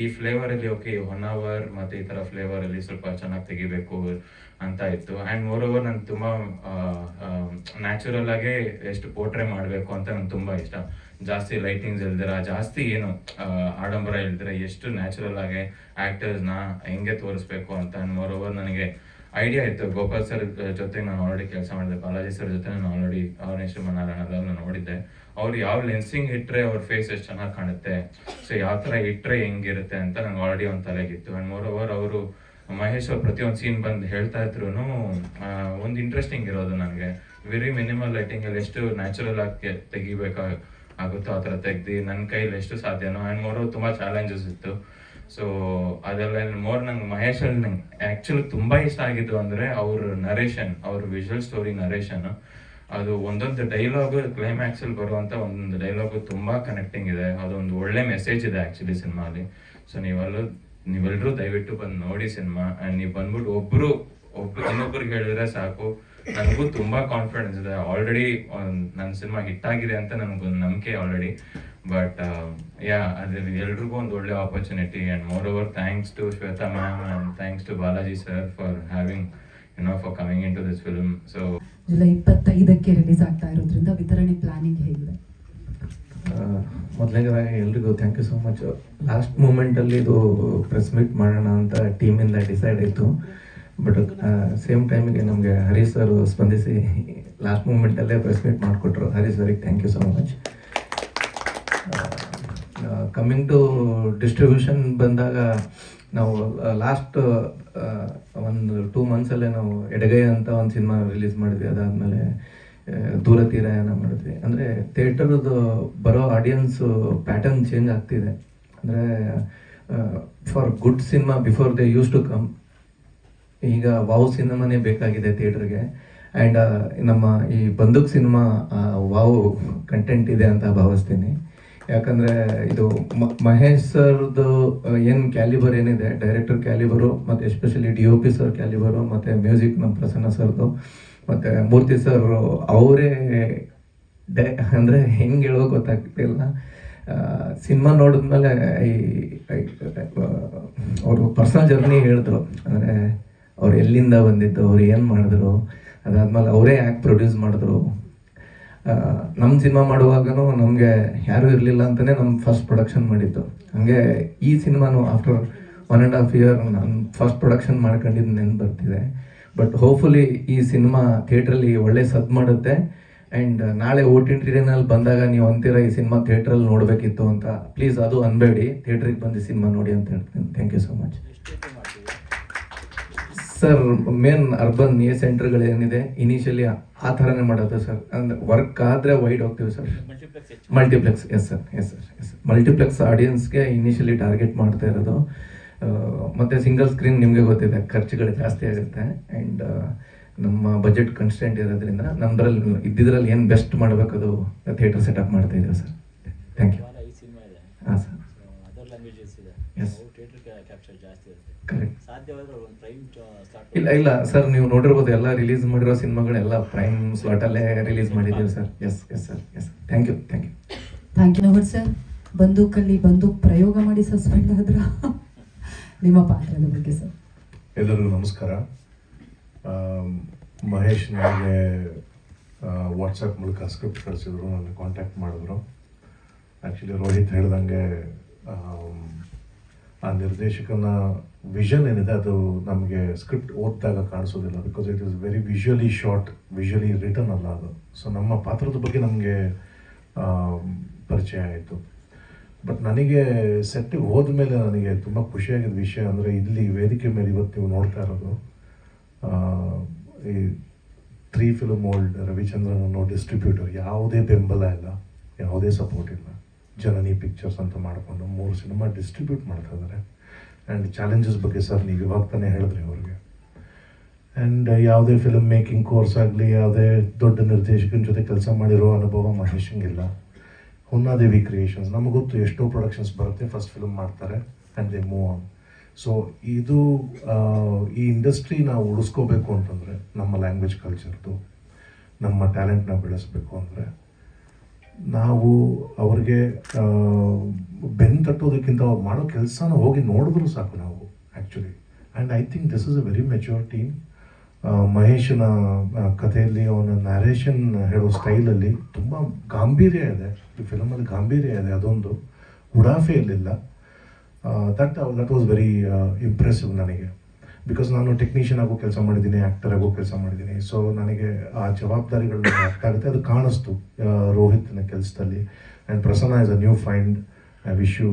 ಈ ಫ್ಲೇವರಲ್ಲಿ ಓಕೆ 1 ಅವರ್ ಮತ್ತು ಈ ಥರ ಫ್ಲೇವರಲ್ಲಿ ಸ್ವಲ್ಪ ಚೆನ್ನಾಗಿ ತೆಗಿಬೇಕು ಅಂತ ಇತ್ತು. ಆ್ಯಂಡ್ ಮೋರ್ ಓವರ್ ನನಗೆ ತುಂಬ ನ್ಯಾಚುರಲ್ ಆಗೇ ಎಷ್ಟು ಪೋರ್ಟ್ರೇ ಮಾಡಬೇಕು ಅಂತ ನನಗೆ ತುಂಬ ಇಷ್ಟ. ಜಾಸ್ತಿ ಲೈಟಿಂಗ್ಸ್ ಇಲ್ದಿರ, ಜಾಸ್ತಿ ಏನು ಆಡಂಬರ ಇಲ್ದಿರ, ಎಷ್ಟು ನ್ಯಾಚುರಲ್ ಆಗಿ ಆ್ಯಕ್ಟರ್ಸ್ನ ಹೆಂಗೆ ತೋರಿಸ್ಬೇಕು ಅಂತ. ಆ್ಯಂಡ್ ಮೋರ್ ಓವರ್ ನನಗೆ ಐಡಿಯಾ ಇತ್ತು. ಗೋಪಾಲ್ ಸರ್ ಜೊತೆ ನಾನು ಆಲ್ರೆಡಿ ಕೆಲಸ ಮಾಡಿದೆ, ಬಾಲಾಜಿ ಸರ್ ಜೊತೆ ನಾನು ಆಲ್ರೆಡಿ ಅವನೇ ಶ್ರೀಮನ್ನಾರಾಯಣ ನೋಡಿದ್ದೆ. ಅವ್ರು ಯಾವ ಲೆನ್ಸಿಂಗ್ ಇಟ್ಟರೆ ಅವ್ರ ಫೇಸ್ ಎಷ್ಟು ಚೆನ್ನಾಗಿ ಕಾಣುತ್ತೆ, ಸೊ ಯಾವ ಥರ ಇಟ್ಟರೆ ಹೆಂಗಿರುತ್ತೆ ಅಂತ ನಂಗೆ ಆಲ್ರೆಡಿ ಒಂದು ತಲೆಗಿತ್ತು. ಆ್ಯಂಡ್ ಮೋರ್ ಓವರ್ ಅವರು ಮಹೇಶ್ ಅವ್ರು ಪ್ರತಿಯೊಂದು ಸೀನ್ ಬಂದು ಹೇಳ್ತಾ ಇದ್ರು ಒಂದು ಇಂಟ್ರೆಸ್ಟಿಂಗ್ ಇರೋದು ನನಗೆ. ವೆರಿ ಮಿನಿಮಲ್ ಲೈಟಿಂಗಲ್ಲಿ ಎಷ್ಟು ನ್ಯಾಚುರಲ್ ಆಗಿ ತೆಗಿಬೇಕಾಗುತ್ತೋ ಆ ಥರ ತೆಗ್ದು ನನ್ನ ಕೈಲಿ ಎಷ್ಟು ಸಾಧ್ಯನೋ. ಆ್ಯಂಡ್ ಮೋರ್ ತುಂಬ ಚಾಲೆಂಜಸ್ ಇತ್ತು. ಸೊ ಅದೆಲ್ಲ ಮೋರ್ ನಂಗೆ ಮಹೇಶಲ್ಲಿ ನಂಗೆ ಆ್ಯಕ್ಚುಲಿ ತುಂಬ ಇಷ್ಟ ಆಗಿದ್ದು ಅಂದರೆ ಅವ್ರ ನರೇಷನ್, ಅವ್ರ ವಿಜುವಲ್ ಸ್ಟೋರಿ ನರೇಷನ್. ಅದು ಒಂದೊಂದು ಡೈಲಾಗು ಕ್ಲೈಮ್ಯಾಕ್ಸಲ್ಲಿ ಬರುವಂಥ ಒಂದೊಂದು ಡೈಲಾಗು ತುಂಬ ಕನೆಕ್ಟಿಂಗ್ ಇದೆ. ಅದೊಂದು ಒಳ್ಳೆ ಮೆಸೇಜ್ ಇದೆ ಆ್ಯಕ್ಚುಲಿ ಸಿನಿಮಾಲಿ. ಸೊ ನೀವೆಲ್ಲರೂ ದಯವಿಟ್ಟು ಬಂದು ನೋಡಿ ಸಿನಿಮಾ. ಆ್ಯಂಡ್ ನೀವು ಬಂದ್ಬಿಟ್ಟು ಒಬ್ಬರು ಇನ್ನೊಬ್ರಿಗೆ ಹೇಳಿದ್ರೆ ಸಾಕು. ನನಗೂ ತುಂಬ ಕಾನ್ಫಿಡೆನ್ಸ್ ಇದೆ, ಆಲ್ರೆಡಿ ನನ್ನ ಸಿನಿಮಾ ಹಿಟ್ ಆಗಿದೆ ಅಂತ ನನಗೊಂದು ನಂಬಿಕೆ ಆಲ್ರೆಡಿ. ಬಟ್ ಅದು ಎಲ್ರಿಗೂ ಒಂದು ಒಳ್ಳೆ opportunity. And moreover thanks to Shweta ma'am and thanks to Balaji sir for having for coming into this film. So July 25ಕ್ಕೆ ರಿಲೀಸ್ ಆಗ್ತಾ ಇರೋದ್ರಿಂದ ವಿತರಣೆ ಪ್ಲಾನಿಂಗ್ ಹೇಗಿದೆ? ಮೊದಲನೇದಾಗಿ ಎಲ್ರಿಗೂ thank you so much. Last ಮೂಮೆಂಟಲ್ಲಿ ಇದು ಪ್ರೆಸ್ ಮೀಟ್ ಮಾಡೋಣ ಅಂತ ಟೀಮಿಂದ ಡಿಸೈಡ್ ಆಯಿತು. ಬಟ್ ಸೇಮ್ ಟೈಮಿಗೆ ನಮಗೆ ಹರೀಶ್ ಸರ್ ಸ್ಪಂದಿಸಿ ಲಾಸ್ಟ್ ಮೂಮೆಂಟಲ್ಲೇ ಪ್ರೆಸ್ ಮೀಟ್ ಮಾಡಿಕೊಟ್ರು. ಹರೀಶ್ ಸರಿಗೆ thank you so much. Coming to distribution ಬಂದಾಗ ನಾವು ಲಾಸ್ಟ್ ಒಂದು 2 ಮಂತ್ಸಲ್ಲೇ ನಾವು ಎಡಗೈ ಅಂತ ಒಂದು ಸಿನಿಮಾ ರಿಲೀಸ್ ಮಾಡಿದ್ವಿ. ಅದಾದಮೇಲೆ ದೂರ ತೀರಾಯನ ಮಾಡಿದ್ವಿ. ಅಂದರೆ ಥಿಯೇಟರ್ದು ಬರೋ ಆಡಿಯನ್ಸು ಪ್ಯಾಟರ್ನ್ ಚೇಂಜ್ ಆಗ್ತಿದೆ. ಅಂದರೆ for good cinema before they use to come, ಈಗ ವಾವ್ ಸಿನಿಮಾನೇ ಬೇಕಾಗಿದೆ ಥಿಯೇಟರ್ಗೆ. ಆ್ಯಂಡ್ ನಮ್ಮ ಈ ಬಂದೂಕ್ ಸಿನಿಮಾ ವಾವ್ ಕಂಟೆಂಟ್ ಇದೆ ಅಂತ ಭಾವಿಸ್ತೀನಿ. ಯಾಕಂದರೆ ಇದು ಮಹೇಶ್ ಸರ್ದು ಏನು ಕ್ಯಾಲಿಬರ್ ಏನಿದೆ, ಡೈರೆಕ್ಟರ್ ಕ್ಯಾಲಿಬರು ಮತ್ತು ಎಸ್ಪೆಷಲಿ DOP ಸರ್ ಕ್ಯಾಲಿಬರು ಮತ್ತು ಮ್ಯೂಸಿಕ್ ನಮ್ಮ ಪ್ರಸನ್ನ ಸರ್ದು ಮತ್ತು ಮೂರ್ತಿ ಸರ್ ಅವರೇ ಅಂದರೆ ಹೆಂಗೆ ಹೇಳೋ ಗೊತ್ತಾಗ್ತಿಲ್ಲ. ಸಿನಿಮಾ ನೋಡಿದ್ಮೇಲೆ ಅವರು ಪರ್ಸನಲ್ ಜರ್ನಿ ಹೇಳಿದ್ರು. ಅಂದರೆ ಅವ್ರು ಎಲ್ಲಿಂದ ಬಂದಿದ್ದು, ಅವ್ರು ಏನು ಮಾಡಿದ್ರು, ಅದಾದ್ಮೇಲೆ ಅವರೇ ಯಾಕೆ ಪ್ರೊಡ್ಯೂಸ್ ಮಾಡಿದ್ರು. ನಮ್ಮ ಸಿನಿಮಾ ಮಾಡುವಾಗನೂ ನಮಗೆ ಯಾರೂ ಇರಲಿಲ್ಲ ಅಂತಲೇ ನಮ್ಮ ಫಸ್ಟ್ ಪ್ರೊಡಕ್ಷನ್ ಮಾಡಿದ್ದು. ಹಾಗೆ ಈ ಸಿನಿಮಾನು ಆಫ್ಟರ್ 1.5 year ನಾನು ಫಸ್ಟ್ ಪ್ರೊಡಕ್ಷನ್ ಮಾಡ್ಕೊಂಡಿದ್ದು ನೆನ್ಪು ಬರ್ತಿದೆ. ಬಟ್ ಹೋಪ್ಫುಲಿ ಈ ಸಿನಿಮಾ ಥಿಯೇಟ್ರಲ್ಲಿ ಒಳ್ಳೆ ಸದ್ದು ಮಾಡುತ್ತೆ. ಆ್ಯಂಡ್ ನಾಳೆ OTTನಲ್ಲಿ ಬಂದಾಗ ನೀವು ಅಂತೀರ ಈ ಸಿನಿಮಾ ಥಿಯೇಟ್ರಲ್ಲಿ ನೋಡಬೇಕಿತ್ತು ಅಂತ. ಪ್ಲೀಸ್ ಅದು ಅನ್ಬೇಡಿ, ಥಿಯೇಟ್ರಿಗೆ ಬಂದು ಸಿನಿಮಾ ನೋಡಿ ಅಂತ ಹೇಳ್ತೀನಿ. Thank you so much sir. Main urban ಸೆಂಟರ್ಗಳೇನಿದೆ ಇನಿಷಿಯಲಿ ಆ ಥರನೇ ಮಾಡೋದು ಸರ್. ಅಂದರೆ ವರ್ಕ್ ಆದರೆ ವೈಡ್ ಹೋಗ್ತೀವಿ sir. Multiplex yes sir. Multiplex ಆಡಿಯನ್ಸ್ಗೆ ಇನಿಷಿಯಲಿ ಟಾರ್ಗೆಟ್ ಮಾಡ್ತಾ ಇರೋದು. ಮತ್ತು ಸಿಂಗಲ್ ಸ್ಕ್ರೀನ್ ನಿಮಗೆ ಗೊತ್ತಿದೆ ಖರ್ಚುಗಳು ಜಾಸ್ತಿ ಆಗುತ್ತೆ. ಆ್ಯಂಡ್ ನಮ್ಮ ಬಜೆಟ್ ಕನ್ಸ್ಟೆಂಟ್ ಇರೋದ್ರಿಂದ ಇದ್ದಿದ್ರಲ್ಲಿ ಏನು ಬೆಸ್ಟ್ ಮಾಡಬೇಕದು ಥಿಯೇಟರ್ ಸೆಟಪ್ ಮಾಡ್ತಾ ಇದ್ದೀವಿ ಸರ್. Thank you. ಹಾಂ ಸರ್. Yes correct. ಇಲ್ಲ ಸರ್, ನೀವು ನೋಡಿರ್ಬೋದು ಎಲ್ಲ ರಿಲೀಸ್ ಮಾಡಿರೋ ಸಿನಿಮಾಗಳೆಲ್ಲ ಪ್ರೈಮ್ ಸ್ಲಾಟಲ್ಲೇ ರಿಲೀಸ್ ಮಾಡಿದ್ದೀವಿ sir. Yes sir. Thank you. Thank you ನವರ್ ಸರ್. ಬಂದೂಕಲ್ಲಿ ಬಂದೂಕ್ ಪ್ರಯೋಗ ಮಾಡಿ ಸಸ್ಪೆಂಡ್ ಆದ್ರ ನಿಮ್ಮ ಪಾತ್ರದ ಬಗ್ಗೆ ಸರ್. ಎಲ್ಲರಿಗೂ ನಮಸ್ಕಾರ. ಮಹೇಶ್ ನನಗೆ ವಾಟ್ಸಪ್ ಮೂಲಕ ಸ್ಕ್ರಿಪ್ಟ್ ಕಳಿಸಿದ್ರು, ನನ್ನ ಕಾಂಟ್ಯಾಕ್ಟ್ ಮಾಡಿದ್ರು. ಆ್ಯಕ್ಚುಲಿ ರೋಹಿತ್ ಹೇಳ್ದಂಗೆ ಆ ನಿರ್ದೇಶಕನ ವಿಷನ್ ಏನಿದೆ ಅದು ನಮಗೆ ಸ್ಕ್ರಿಪ್ಟ್ ಓದಿದಾಗ ಕಾಣಿಸೋದಿಲ್ಲ, because it is very visually short, visually return ಅಲ್ಲ ಅದು. ಸೊ ನಮ್ಮ ಪಾತ್ರದ ಬಗ್ಗೆ ನಮಗೆ ಪರಿಚಯ ಆಯಿತು. ಬಟ್ ನನಗೆ ಸೆಟ್ಟಿಗೆ ಹೋದ ಮೇಲೆ ನನಗೆ ತುಂಬ ಖುಷಿಯಾಗಿದ್ದ ವಿಷಯ ಅಂದರೆ, ಇಲ್ಲಿ ವೇದಿಕೆ ಮೇಲೆ ಇವತ್ತು ನೀವು ನೋಡ್ತಾ ಇರೋದು ಈ 3 ಫಿಲ್ಮ್ ವರ್ಲ್ಡ್ ರವಿಚಂದ್ರನ್ ಅನ್ನೋ ಡಿಸ್ಟ್ರಿಬ್ಯೂಟರ್, ಯಾವುದೇ ಬೆಂಬಲ ಇಲ್ಲ, ಯಾವುದೇ ಸಪೋರ್ಟ್ ಇಲ್ಲ. ಜನನಿ ಪಿಕ್ಚರ್ಸ್ ಅಂತ ಮಾಡಿಕೊಂಡು 3 ಸಿನಿಮಾ ಡಿಸ್ಟ್ರಿಬ್ಯೂಟ್ ಮಾಡ್ತಾ ಇದ್ದಾರೆ. ಆ್ಯಂಡ್ ಚಾಲೆಂಜಸ್ ಬಗ್ಗೆ ಸರ್ ನೀವು ಇವಾಗ ತಾನೇ ಹೇಳಿದ್ರಿ ಅವ್ರಿಗೆ. ಆ್ಯಂಡ್ ಯಾವುದೇ ಫಿಲ್ಮ್ ಮೇಕಿಂಗ್ ಕೋರ್ಸ್ ಆಗಲಿ, ಯಾವುದೇ ದೊಡ್ಡ ನಿರ್ದೇಶಕನ ಜೊತೆ ಕೆಲಸ ಮಾಡಿರೋ ಅನುಭವ ಮಹೇಶಂಗಿಲ್ಲ. ಹುನ್ನಾದೇವಿ ಕ್ರಿಯೇಷನ್ಸ್, ನಮಗೆ ಗೊತ್ತು ಎಷ್ಟೋ ಪ್ರೊಡಕ್ಷನ್ಸ್ ಬರುತ್ತೆ, ಫಸ್ಟ್ ಫಿಲ್ಮ್ ಮಾಡ್ತಾರೆ and they move on. So ಇದು ಈ ಇಂಡಸ್ಟ್ರಿ ನಾವು ಉಳಿಸ್ಕೋಬೇಕು ಅಂತಂದರೆ, ನಮ್ಮ ಲ್ಯಾಂಗ್ವೇಜ್ ಕಲ್ಚರ್ದು ನಮ್ಮ ಟ್ಯಾಲೆಂಟ್ನ ಬೆಳೆಸಬೇಕು ಅಂದರೆ ನಾವು ಅವ್ರಿಗೆ ಬೆನ್ನು ತಟ್ಟೋದಕ್ಕಿಂತ ಅವ್ರು ಮಾಡೋ ಕೆಲಸನ ಹೋಗಿ ನೋಡಿದ್ರು ಸಾಕು ನಾವು actually. And I think this is a very mature team. ಮಹೇಶನ ಕಥೆಯಲ್ಲಿ ಅವನ ನ್ಯಾರೇಷನ್ ಹೇಳೋ ಸ್ಟೈಲಲ್ಲಿ ತುಂಬ ಗಾಂಭೀರ್ಯ ಇದೆ, ಈ ಫಿಲಮಲ್ಲಿ ಗಾಂಭೀರ್ಯ ಇದೆ, ಅದೊಂದು ಉಡಾಫೆಯಲ್ಲಿಲ್ಲ. ದಟ್ ವಾಸ್ ವೆರಿ ಇಂಪ್ರೆಸಿವ್ ನನಗೆ, ಬಿಕಾಸ್ ನಾನು ಟೆಕ್ನಿಷಿಯನ್ ಆಗೋ ಕೆಲಸ ಮಾಡಿದ್ದೀನಿ, ಆ್ಯಕ್ಟರ್ ಆಗೋ ಕೆಲಸ ಮಾಡಿದ್ದೀನಿ. ಸೊ ನನಗೆ ಆ ಜವಾಬ್ದಾರಿಗಳನ್ನ ಅರ್ಥ ಆಗುತ್ತೆ, ಅದು ಕಾಣಿಸ್ತು ರೋಹಿತ್ನ ಕೆಲಸದಲ್ಲಿ. And Prasanna is a new find. I wish you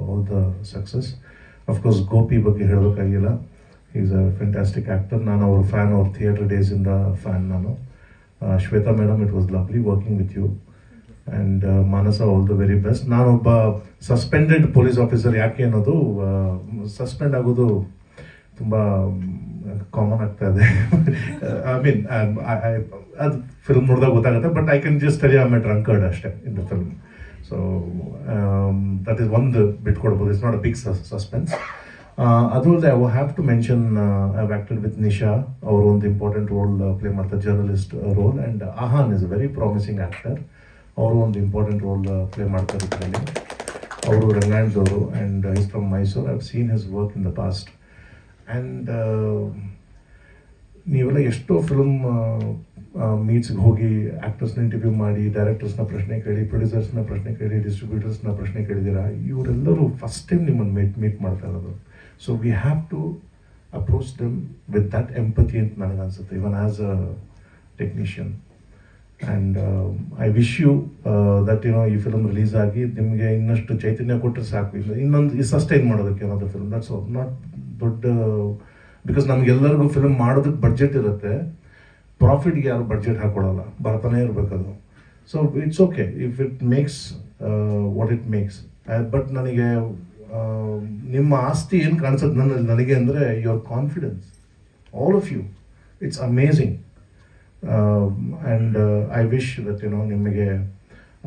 all the success. Of course Gopi ಬಗ್ಗೆ ಹೇಳಬೇಕಾಗಿಲ್ಲ, ಈಸ್ ಅ ಫ್ಯಾಂಟಾಸ್ಟಿಕ್ ಆ್ಯಕ್ಟರ್. ನಾನು ಅವ್ರ ಫ್ಯಾನ್, ಅವ್ರ ಥಿಯೇಟರ್ ಡೇಸಿಂದ ಫ್ಯಾನ್ ನಾನು. Shweta madam, it was lovely working with you. And Manasa, all the very best. ನಾನೊಬ್ಬ ಸಸ್ಪೆಂಡೆಡ್ ಪೊಲೀಸ್ ಆಫೀಸರ್, ಯಾಕೆ ಅನ್ನೋದು ಸಸ್ಪೆಂಡ್ ಆಗೋದು ತುಂಬ ಕಾಮನ್ ಆಗ್ತಾ ಇದೆ. ಐ ಮೀನ್ ಅದು ಫಿಲ್ಮ್ ನೋಡಿದಾಗ ಗೊತ್ತಾಗುತ್ತೆ, but I can just tell you I am a drunkard ಅಷ್ಟೇ in the film. So that is ಒಂದು ಬಿಟ್ಕೊಡ್ಬೋದು, it's not a big suspense. ಅದು ಅಲ್ಲದೆ I have to mention, I have acted with Nisha. ಅವರು ಒಂದು ಇಂಪಾರ್ಟೆಂಟ್ ರೋಲ್ ಪ್ಲೇ ಮಾಡ್ತಾರೆ, journalist role. And Aahan is a very promising actor, ಅವರು ಒಂದು ಇಂಪಾರ್ಟೆಂಟ್ ರೋಲ್ ಪ್ಲೇ ಮಾಡ್ತಾರೆ ಇದರಲ್ಲಿ. ಅವರು ರಂಗಾಯಣದವರು, and is from Mysuru. I have scene his work in the past. And ನೀವೆಲ್ಲ ಎಷ್ಟೋ ಫಿಲ್ಮ್ ಮೀಟ್ಸ್ಗೆ ಹೋಗಿ ಆ್ಯಕ್ಟರ್ಸ್ನ ಇಂಟರ್ವ್ಯೂ ಮಾಡಿ, ಡೈರೆಕ್ಟರ್ಸ್ನ ಪ್ರಶ್ನೆ ಕೇಳಿ, ಪ್ರೊಡ್ಯೂಸರ್ಸ್ನ ಪ್ರಶ್ನೆ ಕೇಳಿ, ಡಿಸ್ಟ್ರಿಬ್ಯೂಟರ್ಸ್ನ ಪ್ರಶ್ನೆ ಕೇಳಿದ್ದೀರಾ. ಇವರೆಲ್ಲರೂ ಫಸ್ಟ್ ಟೈಮ್ ನಿಮ್ಮನ್ನು ಮೀಟ್ ಮಾಡ್ತಾ ಇರೋದು. So we have to approach them with that empathy ಅಂತ ನನಗನ್ಸುತ್ತೆ, even as a technician. And I wish you that ಈ ಫಿಲ್ಮ್ ರಿಲೀಸ್ ಆಗಿ ನಿಮಗೆ ಇನ್ನಷ್ಟು ಚೈತನ್ಯ ಕೊಟ್ಟರೆ ಸಾಕು. ಇನ್ನೊಂದು ಸಸ್ಟೈನ್ ಮಾಡೋದಕ್ಕೆ ಏನಾದರೂ ಫಿಲ್ಮ್, ದಟ್ಸ್ ನಾಟ್ ದೊಡ್ಡ, ಬಿಕಾಸ್ ನಮಗೆಲ್ಲರಿಗೂ ಫಿಲ್ಮ್ ಮಾಡೋದಕ್ಕೆ ಬಡ್ಜೆಟ್ ಇರುತ್ತೆ, ಪ್ರಾಫಿಟ್ಗೆ ಯಾರು ಬಡ್ಜೆಟ್ ಹಾಕೊಡಲ್ಲ, ಬರ್ತಾನೆ ಇರಬೇಕದು. So it's okay if it makes what it makes. But ನನಗೆ ನಿಮ್ಮ ಆಸ್ತಿ ಏನು ಕಾಣಿಸುತ್ತೆ ನನಗೆ ಅಂದರೆ your confidence, all of you, it's amazing. And I wish that ನಿಮಗೆ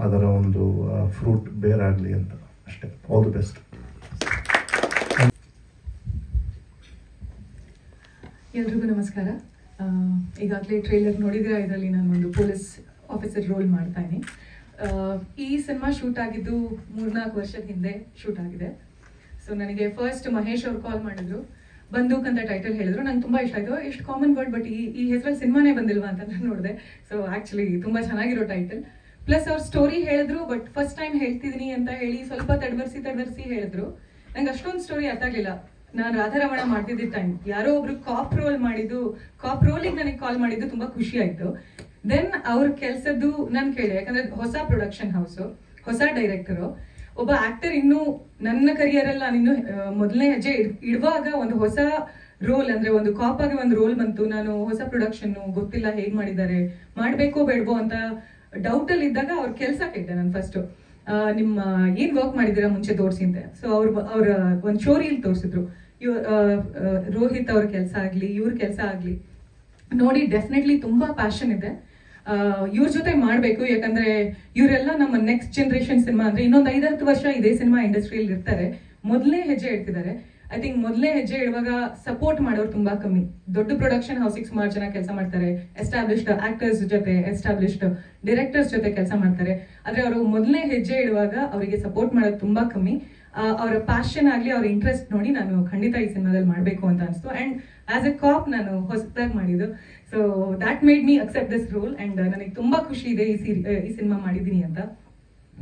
ಅದರ ಒಂದು ಫ್ರೂಟ್ ಬೇರಾಗಲಿ ಅಂತ ಅಷ್ಟೇ. All the best. ಎಲ್ರಿಗೂ ನಮಸ್ಕಾರ. ಈಗಾಗಲೇ ಟ್ರೇಲರ್ ನೋಡಿದ್ರೆ ಇದರಲ್ಲಿ ನಾನು ಒಂದು ಪೊಲೀಸ್ ಆಫೀಸರ್ ರೋಲ್ ಮಾಡ್ತಾ ಇದ್ದೀನಿ. ಈ ಸಿನಿಮಾ ಶೂಟ್ ಆಗಿದ್ದು 3-4 ವರ್ಷದ ಹಿಂದೆ ಶೂಟ್ ಆಗಿದೆ. ಸೊ ನನಗೆ ಫಸ್ಟ್ ಮಹೇಶ್ ಅವ್ರು ಕಾಲ್ ಮಾಡಿದ್ರು, ಬಂದೂಕ್ ಅಂತ ಟೈಟಲ್ ಹೇಳಿದ್ರು. ನಂಗೆ ತುಂಬ ಇಷ್ಟ ಆಯಿತು, ಎಷ್ಟು ಕಾಮನ್ ವರ್ಡ್, ಬಟ್ ಈ ಹೆಸರಲ್ಲಿ ಸಿನಿಮಾನೇ ಬಂದಿಲ್ವಾ ಅಂತ ನಾನು ನೋಡಿದೆ. ಸೊ ಆ್ಯಕ್ಚುಲಿ ತುಂಬ ಚೆನ್ನಾಗಿರೋ ಟೈಟಲ್. ಪ್ಲಸ್ ಅವ್ರ ಸ್ಟೋರಿ ಹೇಳಿದ್ರು, ಬಟ್ ಫಸ್ಟ್ ಟೈಮ್ ಹೇಳ್ತಿದ್ದೀನಿ ಅಂತ ಹೇಳಿ ಸ್ವಲ್ಪ ತಡವರ್ಸಿ ಹೇಳಿದ್ರು. ನಂಗೆ ಅಷ್ಟೊಂದು ಸ್ಟೋರಿ ಅರ್ಥ ಆಗಲಿಲ್ಲ. ನಾನು ರಾಧಾರಮಣ ಮಾಡ್ತಿದ್ದ ಟೈಮ್ ಯಾರೋ ಒಬ್ರು ಕಾಪ್ ರೋಲಿಗೆ ನನಗೆ ಕಾಲ್ ಮಾಡಿದ್ದು ತುಂಬ ಖುಷಿ ಆಯಿತು. ದೆನ್ ಅವ್ರ ಕೆಲಸದ್ದು ನಾನು ಕೇಳಿದೆ, ಯಾಕಂದ್ರೆ ಹೊಸ ಪ್ರೊಡಕ್ಷನ್ ಹೌಸು, ಹೊಸ ಡೈರೆಕ್ಟರು, ಒಬ್ಬ ಆಕ್ಟರ್ ಇನ್ನೂ ನನ್ನ ಕರಿಯರಲ್ಲಿ ನಾನಿನ್ನು ಮೊದಲನೇ ಹೆಜ್ಜೆ ಇಡುವಾಗ ಒಂದು ಹೊಸ ರೋಲ್, ಅಂದ್ರೆ ಒಂದು ಕಾಪ್ ಆಗಿ ಒಂದು ರೋಲ್ ಬಂತು. ನಾನು ಹೊಸ ಪ್ರೊಡಕ್ಷನ್ ಗೊತ್ತಿಲ್ಲ ಹೇಗ್ ಮಾಡಿದ್ದಾರೆ, ಮಾಡ್ಬೇಕೋ ಬೇಡವೋ ಅಂತ ಡೌಟ್ ಅಲ್ಲಿ ಇದ್ದಾಗ ಅವ್ರ ಕೆಲಸ ಕೇಳಿದೆ ನಾನು ಫಸ್ಟ್, ನಿಮ್ಮ ಏನ್ ವರ್ಕ್ ಮಾಡಿದ್ದೀರಾ ಮುಂಚೆ ತೋರಿಸಿ ಅಂತ. ಸೊ ಅವ್ರ ಒಂದು ಶೋ ರೀಲ್ ತೋರಿಸಿದ್ರು, ರೋಹಿತ್ ಅವ್ರ ಕೆಲಸ ಆಗ್ಲಿ, ಇವ್ರ ಕೆಲಸ ಆಗ್ಲಿ ನೋಡಿ ಡೆಫಿನೆಟ್ಲಿ ತುಂಬಾ ಪ್ಯಾಷನ್ ಇದೆ. ಇವ್ರ ಜೊತೆ ಮಾಡ್ಬೇಕು, ಯಾಕಂದ್ರೆ ಇವರೆಲ್ಲ ನಮ್ಮ ನೆಕ್ಸ್ಟ್ ಜನರೇಷನ್ ಸಿನಿಮಾ, ಅಂದ್ರೆ ಇನ್ನೊಂದು 5-10 ವರ್ಷ ಇದೇ ಸಿನಿಮಾ ಇಂಡಸ್ಟ್ರಿಯಲ್ಲಿ ಇರ್ತಾರೆ. ಮೊದಲನೇ ಹೆಜ್ಜೆ ಇಡ್ತಿದ್ದಾರೆ. ಐ ಥಿಂಕ್ ಮೊದಲನೇ ಹೆಜ್ಜೆ ಇಡುವಾಗ ಸಪೋರ್ಟ್ ಮಾಡೋರು ತುಂಬಾ ಕಮ್ಮಿ. ದೊಡ್ಡ ಪ್ರೊಡಕ್ಷನ್ ಹೌಸಿಗೆ ಸುಮಾರು ಜನ ಕೆಲಸ ಮಾಡ್ತಾರೆ, ಎಸ್ಟಾಬ್ಲಿಷ್ಡ್ ಆಕ್ಟರ್ಸ್ ಜೊತೆ, ಎಸ್ಟಾಬ್ಲಿಷ್ಡ್ ಡೈರೆಕ್ಟರ್ಸ್ ಜೊತೆ ಕೆಲಸ ಮಾಡ್ತಾರೆ. ಆದ್ರೆ ಅವರು ಮೊದಲನೇ ಹೆಜ್ಜೆ ಇಡುವಾಗ ಅವರಿಗೆ ಸಪೋರ್ಟ್ ಮಾಡೋದು ತುಂಬಾ ಕಮ್ಮಿ. ಅವರ ಪ್ಯಾಷನ್ ಆಗಲಿ ಅವ್ರ ಇಂಟ್ರೆಸ್ಟ್ ನೋಡಿ ನಾನು ಖಂಡಿತ ಈ ಸಿನಿಮಾದಲ್ಲಿ ಮಾಡಬೇಕು ಅಂತ ಅನಿಸ್ತು. ಆ್ಯಂಡ್ ಆಸ್ ಎ ಕಾಪ್ ನಾನು ಹೊಸದಾಗಿ ಮಾಡಿದ್ದು, so that made me accept this roll. And ನನಗೆ ತುಂಬ ಖುಷಿ ಇದೆ ಈ ಸಿನಿಮಾ ಮಾಡಿದ್ದೀನಿ ಅಂತ.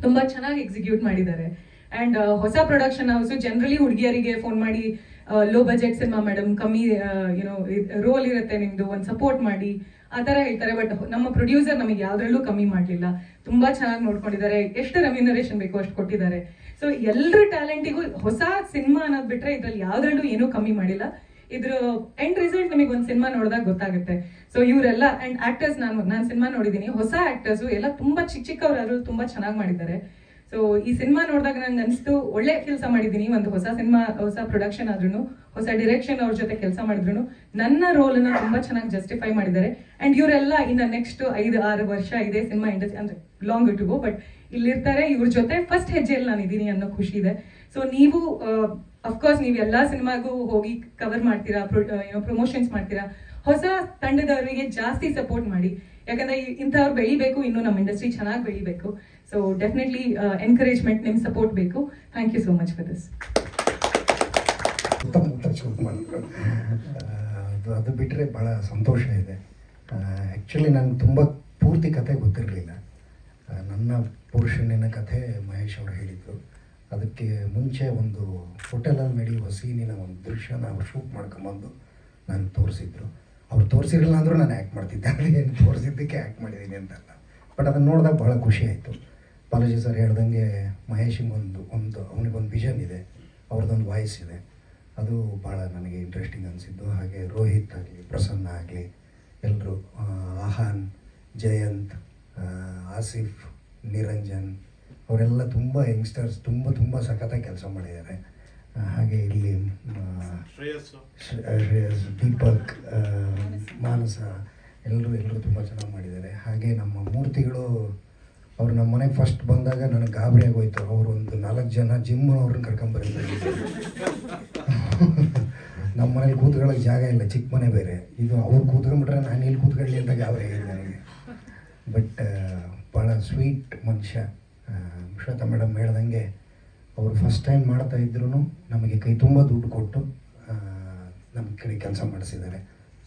ತುಂಬ ಚೆನ್ನಾಗಿ ಎಕ್ಸಿಕ್ಯೂಟ್ ಮಾಡಿದ್ದಾರೆ. ಆ್ಯಂಡ್ ಹೊಸ ಪ್ರೊಡಕ್ಷನ್ ಹೌಸು ಜನರಲಿ ಹುಡುಗಿಯರಿಗೆ ಫೋನ್ ಮಾಡಿ ಲೋ ಬಜೆಟ್ ಸಿನಿಮಾ ಮೇಡಮ್, ಕಮ್ಮಿ ರೋಲ್ ಇರುತ್ತೆ ನಿಮ್ದು, ಒಂದು ಸಪೋರ್ಟ್ ಮಾಡಿ ಆ ಥರ ಹೇಳ್ತಾರೆ. ಬಟ್ ನಮ್ಮ ಪ್ರೊಡ್ಯೂಸರ್ ನಮಗೆ ಯಾವ್ದ್ರಲ್ಲೂ ಕಮ್ಮಿ ಮಾಡಲಿಲ್ಲ, ತುಂಬಾ ಚೆನ್ನಾಗಿ ನೋಡ್ಕೊಂಡಿದ್ದಾರೆ. ಎಷ್ಟು ರೆಮ್ಯುನರೇಷನ್ ಬೇಕೋ ಅಷ್ಟು ಕೊಟ್ಟಿದ್ದಾರೆ. ಸೊ ಎಲ್ಲರ ಟ್ಯಾಲೆಂಟಿಗೂ ಹೊಸ ಸಿನಿಮಾ ಅನ್ನೋದು ಬಿಟ್ರೆ ಇದ್ರಲ್ಲಿ ಯಾವ್ದ್ರಲ್ಲೂ ಏನೂ ಕಮ್ಮಿ ಮಾಡಿಲ್ಲ. ಇದ್ರ ಎಂಡ್ ರಿಸಲ್ಟ್ ನಿಮಗೆ ಒಂದು ಸಿನಿಮಾ ನೋಡಿದಾಗ ಗೊತ್ತಾಗುತ್ತೆ. ಸೊ ಇವರೆಲ್ಲ ಅಂಡ್ ಆಕ್ಟರ್ಸ್, ನಾನು ಸಿನಿಮಾ ನೋಡಿದ್ದೀನಿ, ಹೊಸ ಆಕ್ಟರ್ಸು ಎಲ್ಲ ತುಂಬಾ ಚಿಕ್ಕವರಾದ್ರು ತುಂಬಾ ಚೆನ್ನಾಗಿ ಮಾಡಿದ್ದಾರೆ. ಸೊ ಈ ಸಿನಿಮಾ ನೋಡಿದಾಗ ನಂಗೆ ಅನಿಸ್ತು ಒಳ್ಳೆ ಕೆಲಸ ಮಾಡಿದ್ದೀನಿ. ಒಂದು ಹೊಸ ಸಿನಿಮಾ, ಹೊಸ ಪ್ರೊಡಕ್ಷನ್ ಆದ್ರೂ, ಹೊಸ ಡೈರೆಕ್ಷನ್ ಅವ್ರ ಜೊತೆ ಕೆಲಸ ಮಾಡಿದ್ರು ನನ್ನ ರೋಲನ್ನ ತುಂಬಾ ಚೆನ್ನಾಗಿ ಜಸ್ಟಿಫೈ ಮಾಡಿದ್ದಾರೆ. ಅಂಡ್ ಇವರೆಲ್ಲ ಇನ್ನು ನೆಕ್ಸ್ಟ್ 5-6 ವರ್ಷ ಇದೆ ಸಿನಿಮಾ ಇಂಡಸ್ಟ್ರಿ, ಅಂದ್ರೆ ಲಾಂಗ್ ಟು ಗೋ, ಬಟ್ ಇಲ್ಲಿರ್ತಾರೆ. ಇವ್ರ ಜೊತೆ ಫಸ್ಟ್ ಹೆಜ್ಜೆಯಲ್ಲಿ ನಾನು ಇದ್ದೀನಿ ಅನ್ನೋ ಖುಷಿ ಇದೆ. ಸೊ ನೀವು ಅಫ್ಕೋರ್ಸ್ ನೀವು ಎಲ್ಲಾ ಸಿನಿಮಾಗೂ ಹೋಗಿ ಕವರ್ ಮಾಡ್ತೀರಾ, ಪ್ರಮೋಷನ್ಸ್ ಮಾಡ್ತೀರಾ. ಹೊಸ ತಂಡದವರಿಗೆ ಜಾಸ್ತಿ ಸಪೋರ್ಟ್ ಮಾಡಿ, ಯಾಕಂದ್ರೆ ಇಂಥವ್ರು ಬೆಳಿಬೇಕು, ಇನ್ನು ನಮ್ಮ ಇಂಡಸ್ಟ್ರಿ ಚೆನ್ನಾಗಿ ಬೆಳಿಬೇಕು. ಸೊ ಡೆಫಿನೆಟ್ಲಿ ಎನ್ಕರೇಜ್ಮೆಂಟ್, ನಿಮ್ ಸಪೋರ್ಟ್ ಬೇಕು. Thank you so much for this. ಅದು ಬಿಟ್ಟರೆ ಭಾಳ ಸಂತೋಷ ಇದೆ. ಆ್ಯಕ್ಚುಲಿ ನನಗೆ ತುಂಬ ಪೂರ್ತಿ ಕತೆ ಗೊತ್ತಿರಲಿಲ್ಲ. ನನ್ನ ಪುರುಷನಿನ ಕಥೆ ಮಹೇಶ್ ಅವರು ಹೇಳಿದರು. ಅದಕ್ಕೆ ಮುಂಚೆ ಒಂದು ಹೋಟೆಲಲ್ಲಿ ನಡೆಯುವ ಸೀನಿನ ಒಂದು ದೃಶ್ಯನ ಅವ್ರು ಶೂಟ್ ಮಾಡ್ಕೊಂಬಂದು ನಾನು ತೋರಿಸಿದ್ರು. ಅವ್ರು ತೋರಿಸಿರಲಿಲ್ಲ ಅಂದರೂ ನಾನು ಆ್ಯಕ್ಟ್ ಮಾಡ್ತಿದ್ದೆ, ಏನು ತೋರಿಸಿದ್ದಕ್ಕೆ ಆ್ಯಕ್ಟ್ ಮಾಡಿದ್ದೀನಿ ಅಂತಲ್ಲ. ಬಟ್ ಅದನ್ನು ನೋಡಿದಾಗ ಭಾಳ ಖುಷಿ ಆಯಿತು. ಬಾಲಾಜಿ ಸರ್ ಹೇಳ್ದಂಗೆ ಮಹೇಶಿಗೊಂದು ಅವನಿಗೊಂದು ವಿಷನ್ ಇದೆ, ಅವ್ರದ್ದೊಂದು ವಾಯ್ಸ್ ಇದೆ. ಅದು ಭಾಳ ನನಗೆ ಇಂಟ್ರೆಸ್ಟಿಂಗ್ ಅನಿಸಿದ್ದು. ಹಾಗೆ ರೋಹಿತ್ ಆಗಲಿ, ಪ್ರಸನ್ನ ಆಗಲಿ, ಎಲ್ಲರೂ, ಆಹಾನ್, ಜಯಂತ್, ಆಸಿಫ್, ನಿರಂಜನ್, ಅವರೆಲ್ಲ ತುಂಬ ಯಂಗ್ಸ್ಟರ್ಸ್, ತುಂಬ ಸಖತ್ತಾಗಿ ಕೆಲಸ ಮಾಡಿದ್ದಾರೆ. ಹಾಗೆ ಇಲ್ಲಿ ಶ್ರೇಯಸ್, ದೀಪಕ್, ಮಾನಸ, ಎಲ್ಲರೂ ತುಂಬ ಚೆನ್ನಾಗಿ ಮಾಡಿದ್ದಾರೆ. ಹಾಗೆ ನಮ್ಮ ಮೂರ್ತಿಗಳು, ಅವ್ರು ನಮ್ಮ ಮನೆಗೆ ಫಸ್ಟ್ ಬಂದಾಗ ನನಗೆ ಗಾಬರಿ ಆಗೋಯ್ತು. ಅವರು ಒಂದು 4 ಜನ ಜಿಮ್ನವ್ರನ್ನ ಕರ್ಕೊಂಬರಿದ್ದಾರೆ. ನಮ್ಮ ಮನೇಲಿ ಕೂತ್ಕೊಳ್ಳೋಕೆ ಜಾಗ ಇಲ್ಲ, ಚಿಕ್ಕ ಮನೆ ಬೇರೆ. ಇದು ಅವ್ರು ಕೂತ್ಕೊಂಡ್ಬಿಟ್ರೆ ನಾನು ಇಲ್ಲಿ ಕೂತ್ಕೊಳ್ಳಿ ಅಂತ ಗಾಬರಿ ಆಗಿದೆ ನನಗೆ. ಬಟ್ ಭಾಳ ಸ್ವೀಟ್ ಮನುಷ್ಯ. ಶ್ವೇತಾ ಮೇಡಮ್ ಹೇಳ್ದಂಗೆ ಅವರು ಫಸ್ಟ್ ಟೈಮ್ ಮಾಡ್ತಾ ಇದ್ರೂ ನಮಗೆ ಕೈ ತುಂಬ ದುಡ್ಡು ಕೊಟ್ಟು ನಮ್ಮ ಕಡೆ ಕೆಲಸ ಮಾಡಿಸಿದ್ದಾರೆ.